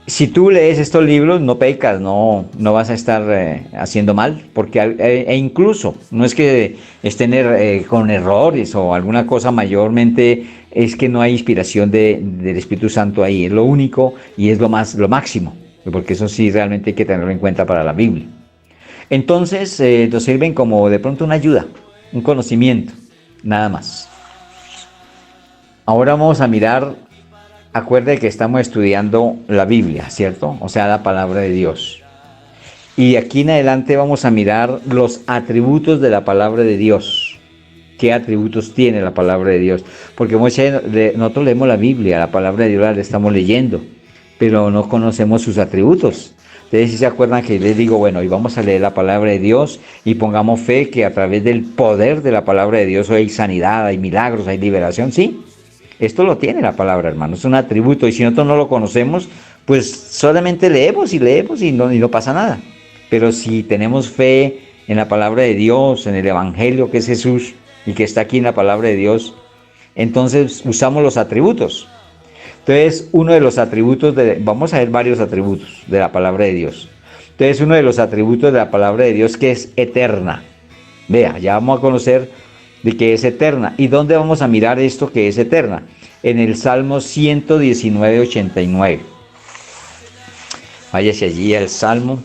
S1: si tú lees estos libros, no pecas, no vas a estar haciendo mal, porque incluso no es que estén con errores o alguna cosa, mayormente es que no hay inspiración del Espíritu Santo ahí, es lo único y es lo máximo, porque eso sí realmente hay que tenerlo en cuenta para la Biblia. Entonces nos sirven como de pronto una ayuda, un conocimiento, nada más. Ahora vamos a mirar, acuerde que estamos estudiando la Biblia, ¿cierto? O sea, la palabra de Dios. Y aquí en adelante vamos a mirar los atributos de la palabra de Dios. ¿Qué atributos tiene la palabra de Dios? Porque nosotros leemos la Biblia, la palabra de Dios la estamos leyendo, pero no conocemos sus atributos. Ustedes sí se acuerdan que les digo, bueno, y vamos a leer la palabra de Dios y pongamos fe que a través del poder de la palabra de Dios hay sanidad, hay milagros, hay liberación, ¿sí? Esto lo tiene la palabra, hermano, es un atributo, y si nosotros no lo conocemos, pues solamente leemos y no pasa nada. Pero si tenemos fe en la palabra de Dios, en el Evangelio que es Jesús y que está aquí en la palabra de Dios, entonces usamos los atributos. Entonces, uno de los atributos, vamos a ver varios atributos de la palabra de Dios. Entonces, uno de los atributos de la palabra de Dios que es eterna. Vea, ya vamos a conocer de que es eterna. ¿Y dónde vamos a mirar esto que es eterna? En el Salmo 119, 89. Váyase allí al Salmo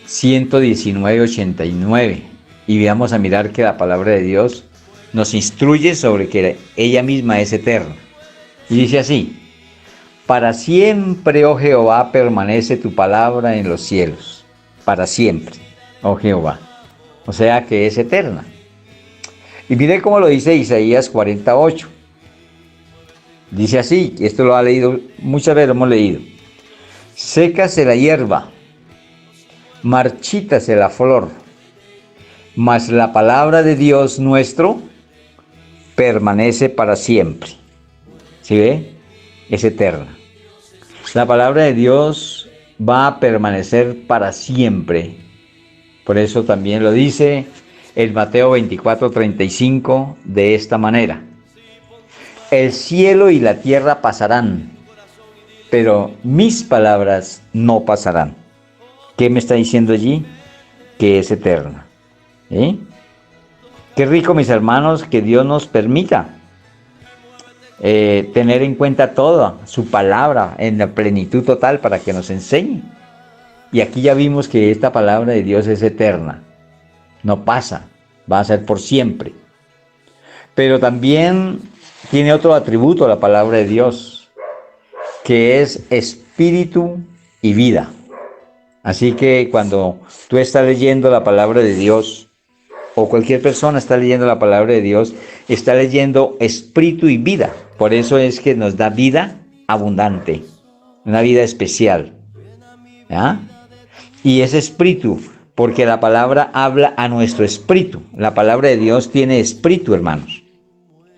S1: 119, 89. Y vamos a mirar que la palabra de Dios nos instruye sobre que ella misma es eterna. Y dice así: para siempre, oh Jehová, permanece tu palabra en los cielos. Para siempre, oh Jehová. O sea que es eterna. Y mire cómo lo dice Isaías 48. Dice así, esto lo ha leído, muchas veces lo hemos leído. Sécase la hierba, marchítase la flor, mas la palabra de Dios nuestro permanece para siempre. ¿Sí ve? Es eterna. La palabra de Dios va a permanecer para siempre. Por eso también lo dice el Mateo 24:35 de esta manera. El cielo y la tierra pasarán, pero mis palabras no pasarán. ¿Qué me está diciendo allí? Que es eterna. ¿Eh? Qué rico, mis hermanos, que Dios nos permita tener en cuenta toda su palabra en la plenitud total para que nos enseñe. Y aquí ya vimos que esta palabra de Dios es eterna, no pasa, va a ser por siempre. Pero también tiene otro atributo la palabra de Dios, que es espíritu y vida. Así que cuando tú estás leyendo la palabra de Dios, o cualquier persona está leyendo la palabra de Dios, está leyendo espíritu y vida. Por eso es que nos da vida abundante, una vida especial. ¿Ya? Y es espíritu, porque la palabra habla a nuestro espíritu. La palabra de Dios tiene espíritu, hermanos.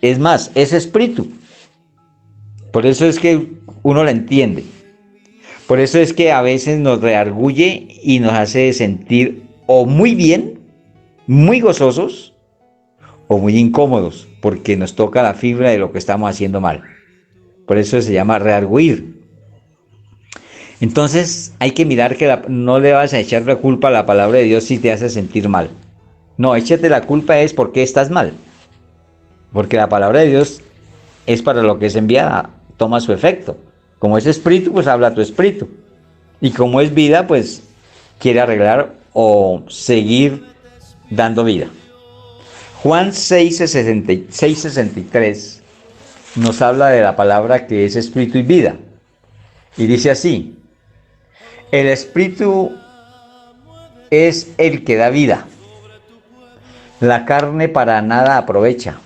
S1: Es más, es espíritu. Por eso es que uno la entiende. Por eso es que a veces nos reargulle y nos hace sentir o muy bien, muy gozosos, o muy incómodos, porque nos toca la fibra de lo que estamos haciendo mal. Por eso se llama reargüir. Entonces hay que mirar que no le vas a echar la culpa a la palabra de Dios si te hace sentir mal. No, échate la culpa es porque estás mal. Porque la palabra de Dios es para lo que es enviada, toma su efecto. Como es espíritu, pues habla tu espíritu. Y como es vida, pues quiere arreglar o seguir dando vida. Juan 6:63 nos habla de la palabra que es espíritu y vida. Y dice así: el espíritu es el que da vida. La carne para nada aprovecha.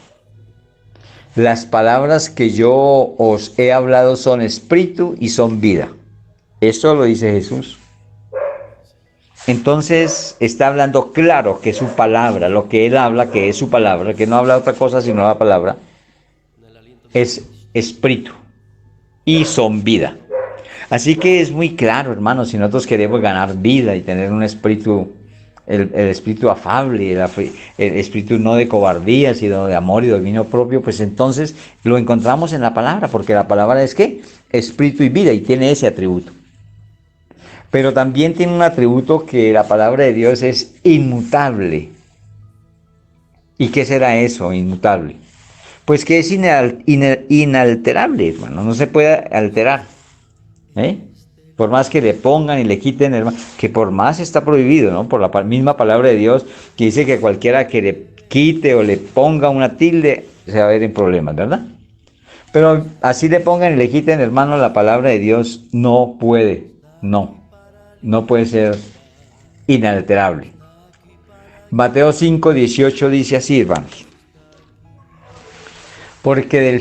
S1: Las palabras que yo os he hablado son espíritu y son vida. Eso lo dice Jesús. Entonces está hablando claro que su palabra, lo que él habla, que es su palabra, que no habla otra cosa sino la palabra, es espíritu y son vida. Así que es muy claro, hermanos, si nosotros queremos ganar vida y tener un espíritu, el espíritu afable, el espíritu no de cobardía, sino de amor y dominio propio, pues entonces lo encontramos en la palabra, porque la palabra es ¿qué? Espíritu y vida, y tiene ese atributo. Pero también tiene un atributo que la palabra de Dios es inmutable. ¿Y qué será eso, inmutable? Pues que es inalterable, hermano, no se puede alterar. Por más que le pongan y le quiten, hermano, que por más está prohibido, ¿no? Por la misma palabra de Dios, que dice que cualquiera que le quite o le ponga una tilde, se va a ver en problemas, ¿verdad? Pero así le pongan y le quiten, hermano, la palabra de Dios no puede, no puede ser inalterable. Mateo 5:18 dice así, hermanos: porque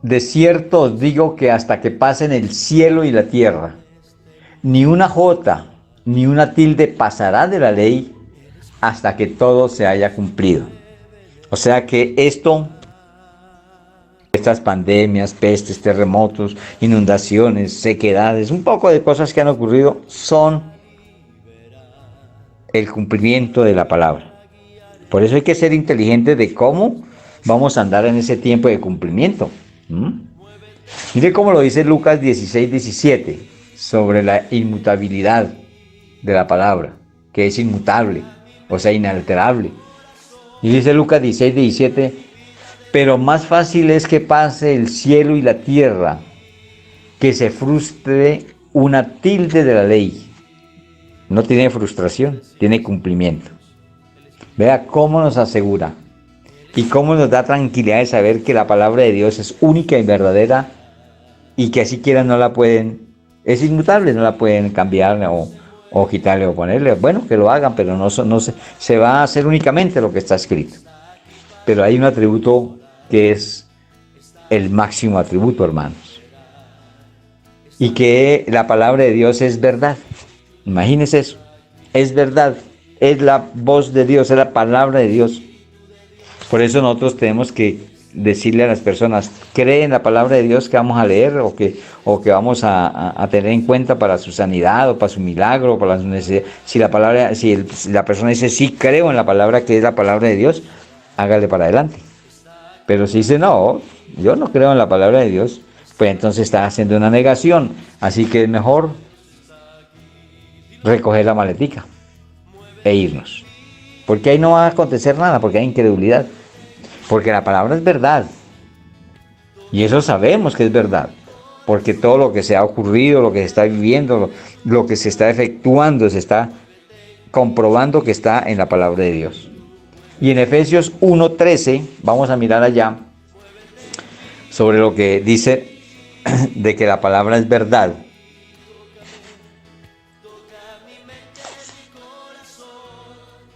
S1: de cierto os digo que hasta que pasen el cielo y la tierra, ni una jota ni una tilde pasará de la ley hasta que todo se haya cumplido. O sea que estas pandemias, pestes, terremotos, inundaciones, sequedades, un poco de cosas que han ocurrido son el cumplimiento de la palabra. Por eso hay que ser inteligentes de cómo vamos a andar en ese tiempo de cumplimiento. Mire cómo lo dice Lucas 16:17 sobre la inmutabilidad de la palabra, que es inmutable, o sea, inalterable. Y dice Lucas 16:17: pero más fácil es que pase el cielo y la tierra, que se frustre una tilde de la ley. No tiene frustración, tiene cumplimiento. Vea cómo nos asegura y cómo nos da tranquilidad de saber que la palabra de Dios es única y verdadera, y que así siquiera no la pueden, es inmutable, no la pueden cambiar o quitarle o ponerle. Bueno, que lo hagan, pero no se va a hacer únicamente lo que está escrito. pero hay un atributo que es el máximo atributo, hermanos. Y que la palabra de Dios es verdad. Imagínense eso. Es verdad. Es la voz de Dios, es la palabra de Dios. Por eso nosotros tenemos que decirle a las personas, cree en la palabra de Dios que vamos a leer o que vamos a tener en cuenta para su sanidad o para su milagro o para su necesidad. Si la persona dice, sí, creo en la palabra que es la palabra de Dios, hágale para adelante. Pero si dice, no, yo no creo en la palabra de Dios, pues entonces está haciendo una negación. Así que es mejor recoger la maletica e irnos. Porque ahí no va a acontecer nada, porque hay incredulidad. Porque la palabra es verdad. Y eso sabemos que es verdad. Porque todo lo que se ha ocurrido, lo que se está viviendo, lo que se está efectuando, se está comprobando que está en la palabra de Dios. Y en Efesios 1:13, vamos a mirar allá sobre lo que dice de que la palabra es verdad.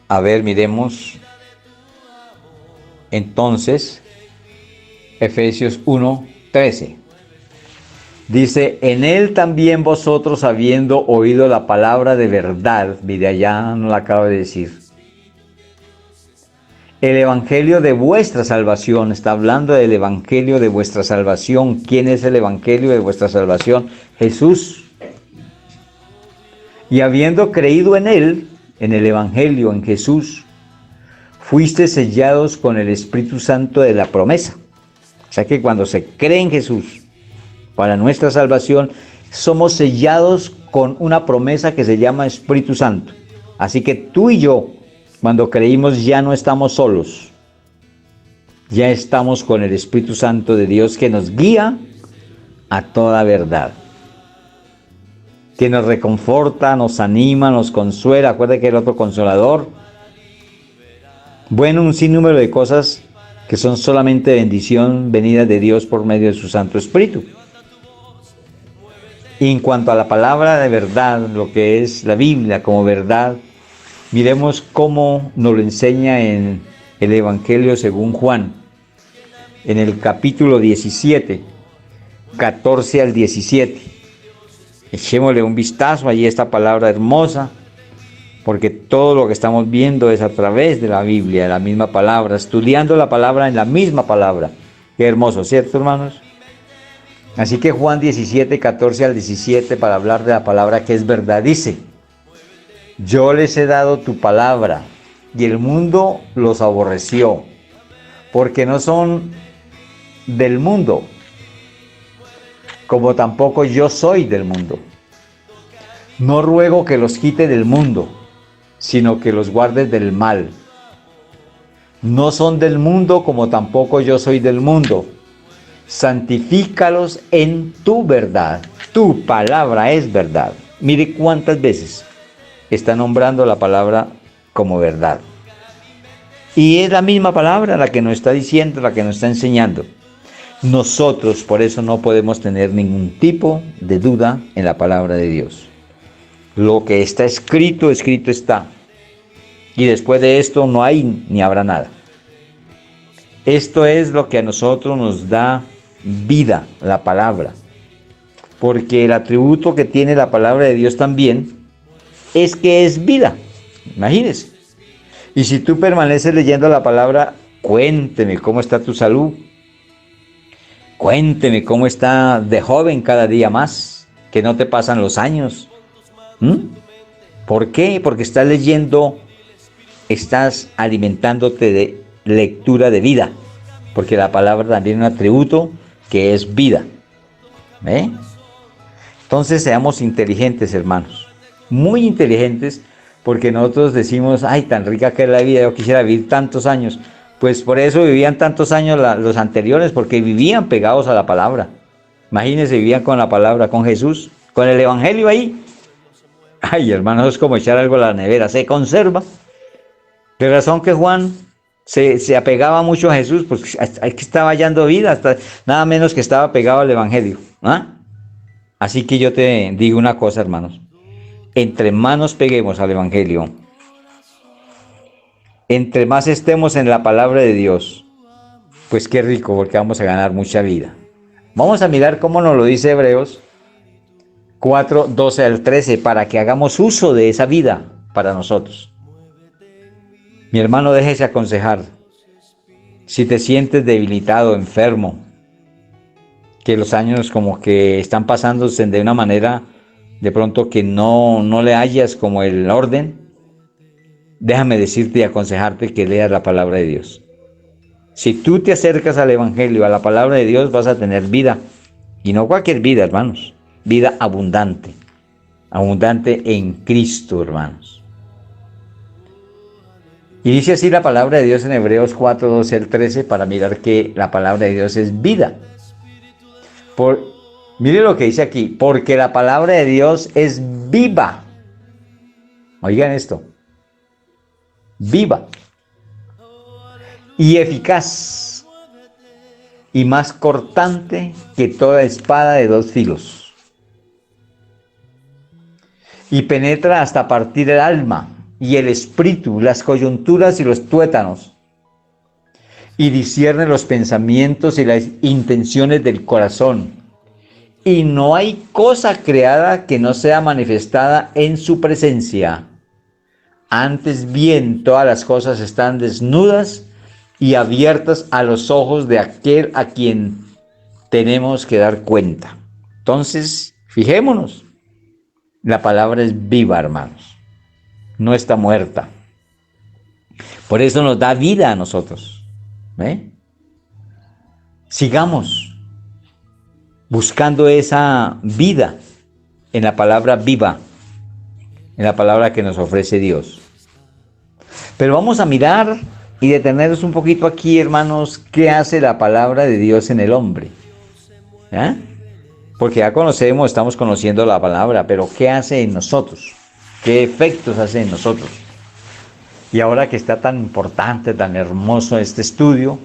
S1: A ver, miremos. Entonces, Efesios 1:13. Dice, en él también vosotros habiendo oído la palabra de verdad, mire allá no la acabo de decir, el evangelio de vuestra salvación, está hablando del evangelio de vuestra salvación. ¿Quién es el evangelio de vuestra salvación? Jesús. Y habiendo creído en él, en el evangelio, en Jesús, fuiste sellados con el Espíritu Santo de la promesa. O sea que cuando se cree en Jesús para nuestra salvación, somos sellados con una promesa que se llama Espíritu Santo. Así que tú y yo, cuando creímos, ya no estamos solos. Ya estamos con el Espíritu Santo de Dios que nos guía a toda verdad. Que nos reconforta, nos anima, nos consuela. Acuérdate que el otro consolador. Bueno, un sinnúmero de cosas que son solamente bendición venida de Dios por medio de su Santo Espíritu. Y en cuanto a la palabra de verdad, lo que es la Biblia como verdad, miremos cómo nos lo enseña en el Evangelio según Juan, en el capítulo 17, 14 al 17. Echémosle un vistazo, allí esta palabra hermosa, porque todo lo que estamos viendo es a través de la Biblia, de la misma palabra, estudiando la palabra en la misma palabra. Qué hermoso, ¿cierto, hermanos? Así que Juan 17, 14 al 17, para hablar de la palabra que es verdad, dice, yo les he dado tu palabra, y el mundo los aborreció, porque no son del mundo, como tampoco yo soy del mundo. No ruego que los quite del mundo, sino que los guardes del mal. No son del mundo, como tampoco yo soy del mundo. Santifícalos en tu verdad. Tu palabra es verdad. Mire cuántas veces está nombrando la palabra como verdad. Y es la misma palabra la que nos está diciendo, la que nos está enseñando. Nosotros por eso no podemos tener ningún tipo de duda en la palabra de Dios. Lo que está escrito, escrito está. Y después de esto no hay ni habrá nada. Esto es lo que a nosotros nos da vida, la palabra. Porque el atributo que tiene la palabra de Dios también es que es vida. Imagínense. Y si tú permaneces leyendo la palabra, cuénteme cómo está tu salud. Cuénteme cómo está de joven cada día más, que no te pasan los años. ¿Por qué? Porque estás leyendo, estás alimentándote de lectura de vida, porque la palabra también es un atributo que es vida. Entonces seamos inteligentes, hermanos, muy inteligentes, porque nosotros decimos, ay, tan rica que es la vida, yo quisiera vivir tantos años. Pues por eso vivían tantos años los anteriores, porque vivían pegados a la palabra. Imagínense, vivían con la palabra, con Jesús, con el evangelio ahí. Ay, hermanos, es como echar algo a la nevera, se conserva. De razón que Juan se apegaba mucho a Jesús, porque es que estaba hallando vida, hasta, nada menos que estaba pegado al evangelio. Así que yo te digo una cosa, hermanos. Entre más nos peguemos al evangelio, entre más estemos en la palabra de Dios, pues qué rico, porque vamos a ganar mucha vida. Vamos a mirar cómo nos lo dice Hebreos 4, 12 al 13, para que hagamos uso de esa vida para nosotros. Mi hermano, déjese aconsejar. Si te sientes debilitado, enfermo, que los años como que están pasándose de una manera de pronto que no le hallas como el orden, déjame decirte y aconsejarte que leas la palabra de Dios. Si tú te acercas al Evangelio, a la palabra de Dios, vas a tener vida. Y no cualquier vida, hermanos. Vida abundante. Abundante en Cristo, hermanos. Y dice así la palabra de Dios en Hebreos 4, 12 al 13, para mirar que la palabra de Dios es vida. Mire lo que dice aquí, porque la palabra de Dios es viva. Oigan esto. Viva. Y eficaz. Y más cortante que toda espada de dos filos. Y penetra hasta partir el alma y el espíritu, las coyunturas y los tuétanos. Y discierne los pensamientos y las intenciones del corazón. Y no hay cosa creada que no sea manifestada en su presencia. Antes bien, todas las cosas están desnudas y abiertas a los ojos de aquel a quien tenemos que dar cuenta. Entonces, fijémonos, la palabra es viva, hermanos, no está muerta. Por eso nos da vida a nosotros. Sigamos buscando esa vida en la palabra viva, en la palabra que nos ofrece Dios. Pero vamos a mirar y detenernos un poquito aquí, hermanos, qué hace la palabra de Dios en el hombre. Porque ya conocemos, estamos conociendo la palabra, pero ¿qué hace en nosotros? ¿Qué efectos hace en nosotros? Y ahora que está tan importante, tan hermoso este estudio,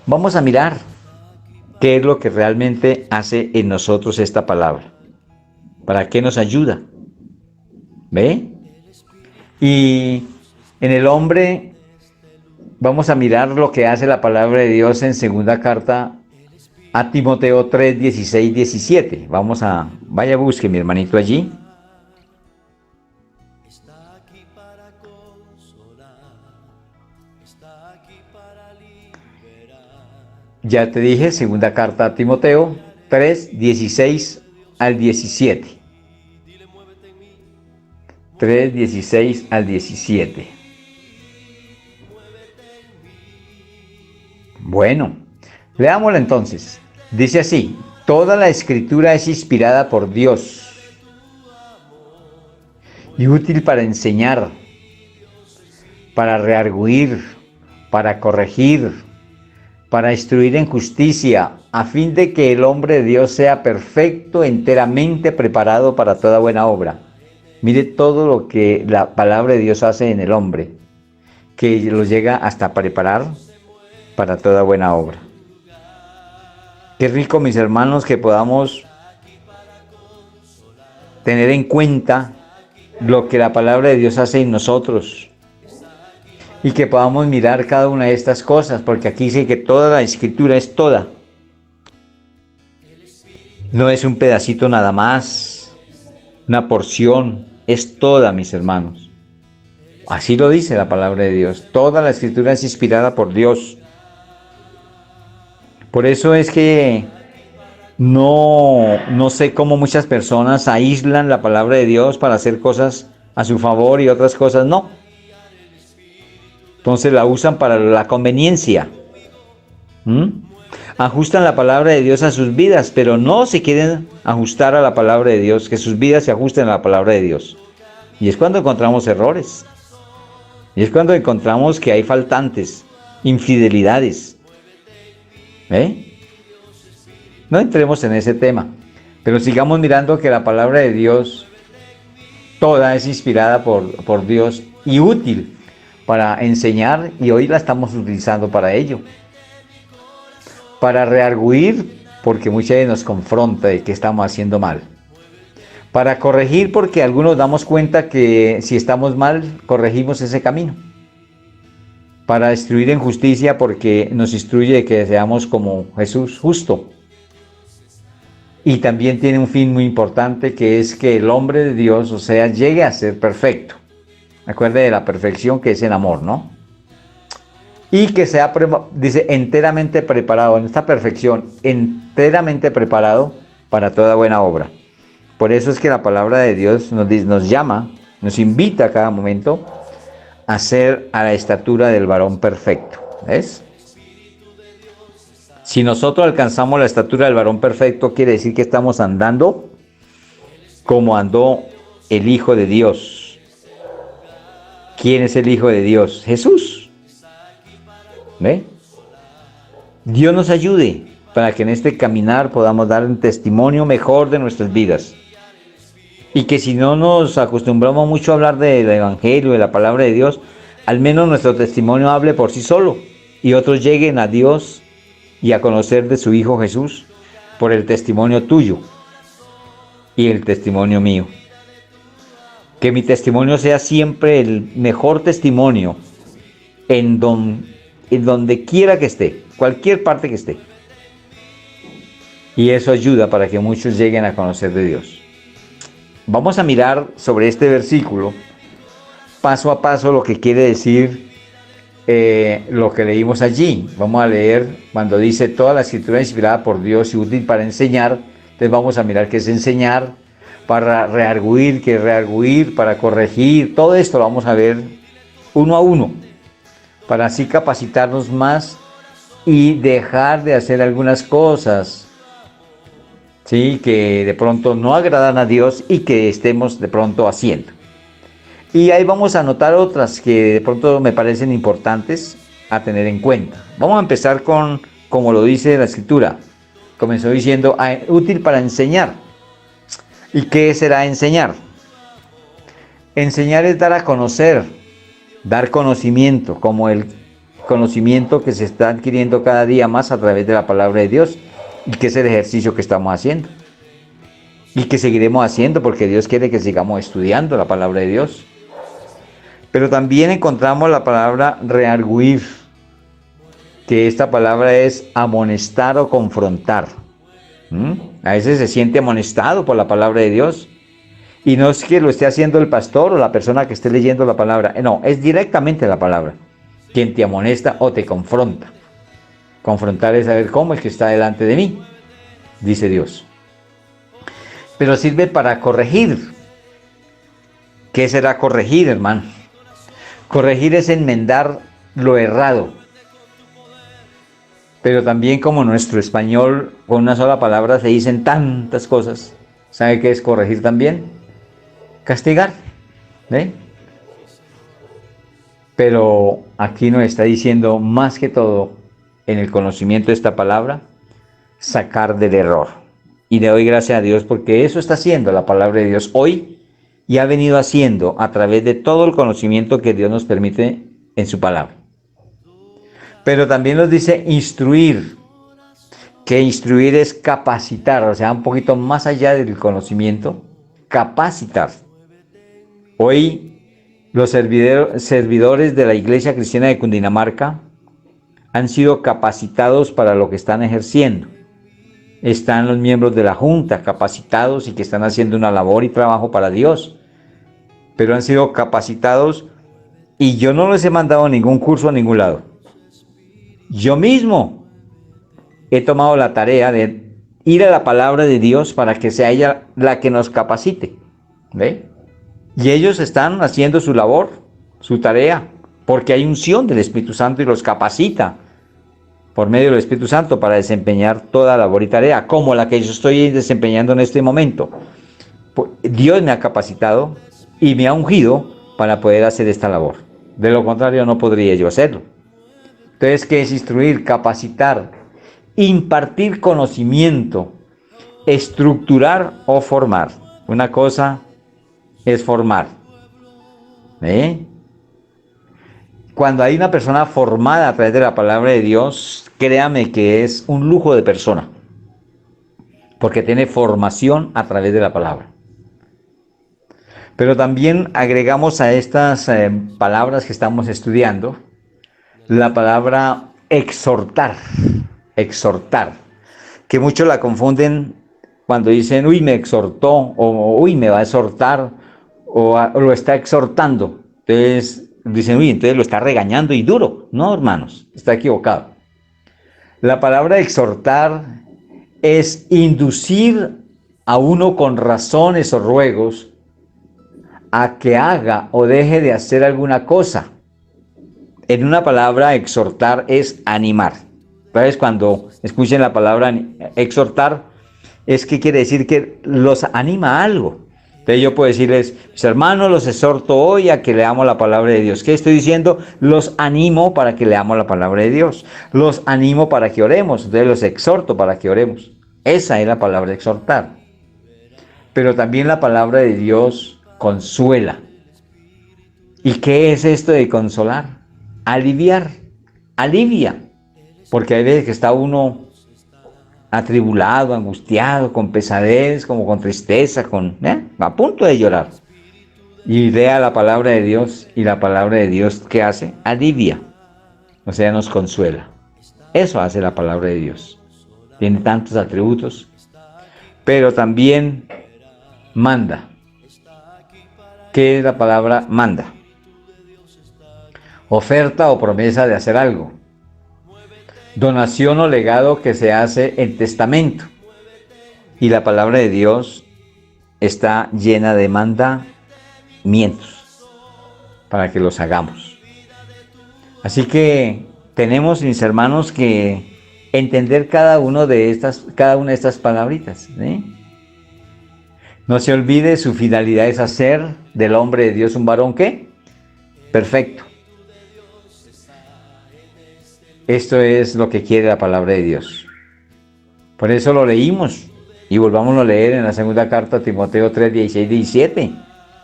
S1: vamos a mirar qué es lo que realmente hace en nosotros esta palabra. ¿Para qué nos ayuda? ¿Ve? Y en el hombre vamos a mirar lo que hace la palabra de Dios en segunda carta a Timoteo 3, 16, 17. Vaya, busque mi hermanito allí. Ya te dije, segunda carta a Timoteo 3, 16 al 17. 3, 16 al 17. Bueno, leámoslo entonces. Dice así: toda la escritura es inspirada por Dios y útil para enseñar, para redarguir, para corregir, para instruir en justicia, a fin de que el hombre de Dios sea perfecto, enteramente preparado para toda buena obra. Mire todo lo que la palabra de Dios hace en el hombre, que lo llega hasta preparar para toda buena obra. Qué rico, mis hermanos, que podamos tener en cuenta lo que la palabra de Dios hace en nosotros. Y que podamos mirar cada una de estas cosas, porque aquí dice que toda la escritura es toda. No es un pedacito nada más, una porción, es toda, mis hermanos. Así lo dice la palabra de Dios. Toda la escritura es inspirada por Dios. Por eso es que no sé cómo muchas personas aíslan la palabra de Dios para hacer cosas a su favor y otras cosas no. Entonces la usan para la conveniencia. Ajustan la palabra de Dios a sus vidas, pero no se quieren ajustar a la palabra de Dios, que sus vidas se ajusten a la palabra de Dios. Y es cuando encontramos errores. Y es cuando encontramos que hay faltantes, infidelidades. No entremos en ese tema, pero sigamos mirando que la palabra de Dios toda es inspirada por Dios y útil para enseñar, y hoy la estamos utilizando para ello. Para redarguir, porque muchas veces nos confronta de que estamos haciendo mal. Para corregir, porque algunos damos cuenta que si estamos mal, corregimos ese camino. para instruir en justicia, porque nos instruye de que seamos como Jesús, justo. Y también tiene un fin muy importante, que es que el hombre de Dios, o sea, llegue a ser perfecto. Acuerde de la perfección que es el amor, ¿no? Y que sea, dice, enteramente preparado, en esta perfección, enteramente preparado para toda buena obra. Por eso es que la palabra de Dios nos llama, nos invita a cada momento a ser a la estatura del varón perfecto. ¿Ves? Si nosotros alcanzamos la estatura del varón perfecto, quiere decir que estamos andando como andó el Hijo de Dios. ¿Quién es el Hijo de Dios? Jesús. ¿Ve? Dios nos ayude para que en este caminar podamos dar un testimonio mejor de nuestras vidas. Y que si no nos acostumbramos mucho a hablar del Evangelio, de la palabra de Dios, al menos nuestro testimonio hable por sí solo y otros lleguen a Dios y a conocer de su Hijo Jesús por el testimonio tuyo y el testimonio mío. Que mi testimonio sea siempre el mejor testimonio en donde quiera que esté, cualquier parte que esté. Y eso ayuda para que muchos lleguen a conocer de Dios. Vamos a mirar sobre este versículo, paso a paso, lo que quiere decir lo que leímos allí. Vamos a leer cuando dice toda la escritura inspirada por Dios y útil para enseñar. Entonces vamos a mirar qué es enseñar, para rearguir, qué es rearguir, para corregir. Todo esto lo vamos a ver uno a uno, para así capacitarnos más y dejar de hacer algunas cosas, ¿sí?, que de pronto no agradan a Dios y que estemos de pronto haciendo. Y ahí vamos a anotar otras que de pronto me parecen importantes a tener en cuenta. Vamos a empezar con, como lo dice la Escritura. Comenzó diciendo, útil para enseñar. ¿Y qué será enseñar? Enseñar es dar a conocer, dar conocimiento, como el conocimiento que se está adquiriendo cada día más a través de la palabra de Dios, y que es el ejercicio que estamos haciendo y que seguiremos haciendo, porque Dios quiere que sigamos estudiando la palabra de Dios. Pero también encontramos la palabra rearguir, que esta palabra es amonestar o confrontar. A veces se siente amonestado por la palabra de Dios, y no es que lo esté haciendo el pastor o la persona que esté leyendo la palabra, no, es directamente la palabra quien te amonesta o te confronta. Confrontar es saber cómo es que está delante de mí, dice Dios. Pero sirve para corregir. ¿Qué será corregir, hermano? Corregir es enmendar lo errado. Pero también, como nuestro español con una sola palabra se dicen tantas cosas, ¿sabe qué es corregir también? Castigar. ¿Ve? Pero aquí nos está diciendo más que todo, en el conocimiento de esta palabra, sacar del error. Y le doy gracias a Dios porque eso está haciendo la palabra de Dios hoy y ha venido haciendo a través de todo el conocimiento que Dios nos permite en su palabra. Pero también nos dice instruir, que instruir es capacitar, o sea, un poquito más allá del conocimiento, capacitar. Hoy los servidores de la Iglesia Cristiana de Cundinamarca han sido capacitados para lo que están ejerciendo. Están los miembros de la Junta capacitados y que están haciendo una labor y trabajo para Dios. Pero han sido capacitados y yo no les he mandado ningún curso a ningún lado. Yo mismo he tomado la tarea de ir a la palabra de Dios para que sea ella la que nos capacite. ¿Ve? Y ellos están haciendo su labor, su tarea, porque hay unción del Espíritu Santo y los capacita por medio del Espíritu Santo para desempeñar toda labor y tarea, como la que yo estoy desempeñando en este momento. Dios me ha capacitado y me ha ungido para poder hacer esta labor. De lo contrario, no podría yo hacerlo. Entonces, ¿qué es instruir? Capacitar, impartir conocimiento, estructurar o formar. Una cosa es formar. Cuando hay una persona formada a través de la palabra de Dios, créame que es un lujo de persona, porque tiene formación a través de la palabra. Pero también agregamos a estas palabras que estamos estudiando la palabra exhortar, exhortar, que muchos la confunden cuando dicen, uy, me exhortó, o uy, me va a exhortar, o lo está exhortando. Entonces dicen, uy, entonces lo está regañando y duro. No, hermanos, está equivocado. La palabra exhortar es inducir a uno con razones o ruegos a que haga o deje de hacer alguna cosa. En una palabra, exhortar es animar. Entonces, cuando escuchen la palabra exhortar, es que quiere decir que los anima a algo. Entonces yo puedo decirles, mis hermanos, los exhorto hoy a que leamos la palabra de Dios. ¿Qué estoy diciendo? Los animo para que leamos la palabra de Dios. Los animo para que oremos. Entonces los exhorto para que oremos. Esa es la palabra exhortar. Pero también la palabra de Dios consuela. ¿Y qué es esto de consolar? Aliviar. Alivia. Porque hay veces que está uno atribulado, angustiado, con pesadez, como con tristeza, a punto de llorar. Y lea la palabra de Dios, y la palabra de Dios, ¿qué hace? Alivia, o sea, nos consuela. Eso hace la palabra de Dios. Tiene tantos atributos, pero también manda. ¿Qué es la palabra manda? Oferta o promesa de hacer algo. Donación o legado que se hace en testamento. Y la palabra de Dios está llena de mandamientos para que los hagamos. Así que tenemos, mis hermanos, que entender cada una de estas palabritas, ¿eh? No se olvide, su finalidad es hacer del hombre de Dios un varón, ¿qué? Perfecto. Esto es lo que quiere la palabra de Dios. Por eso lo leímos y volvámoslo a leer en la segunda carta a Timoteo 3, 16, 17.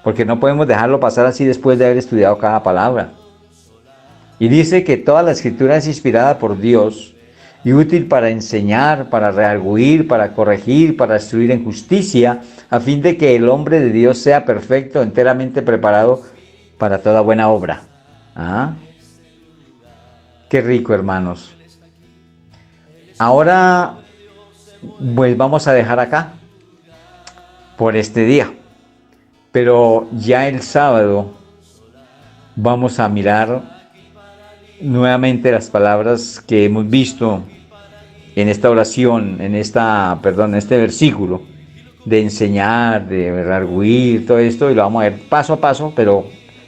S1: Porque no podemos dejarlo pasar así después de haber estudiado cada palabra. Y dice que toda la escritura es inspirada por Dios y útil para enseñar, para redarguir, para corregir, para instruir en justicia, a fin de que el hombre de Dios sea perfecto, enteramente preparado para toda buena obra. ¿Ah? Qué rico, hermanos. Ahora, pues vamos a dejar acá por este día. Pero ya el sábado vamos a mirar nuevamente las palabras que hemos visto en esta oración, en este versículo, de enseñar, de redarguir, todo esto, y lo vamos a ver paso a paso, pero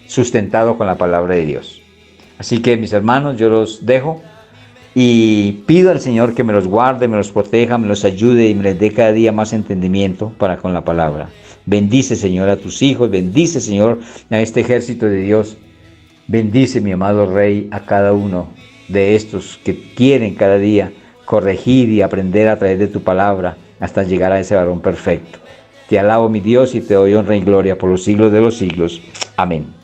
S1: sustentado con la palabra de Dios. Así que, mis hermanos, yo los dejo y pido al Señor que me los guarde, me los proteja, me los ayude y me les dé cada día más entendimiento para con la palabra. Bendice, Señor, a tus hijos, bendice, Señor, a este ejército de Dios. Bendice, mi amado Rey, a cada uno de estos que quieren cada día corregir y aprender a través de tu palabra hasta llegar a ese varón perfecto. Te alabo, mi Dios, y te doy honra y gloria por los siglos de los siglos. Amén.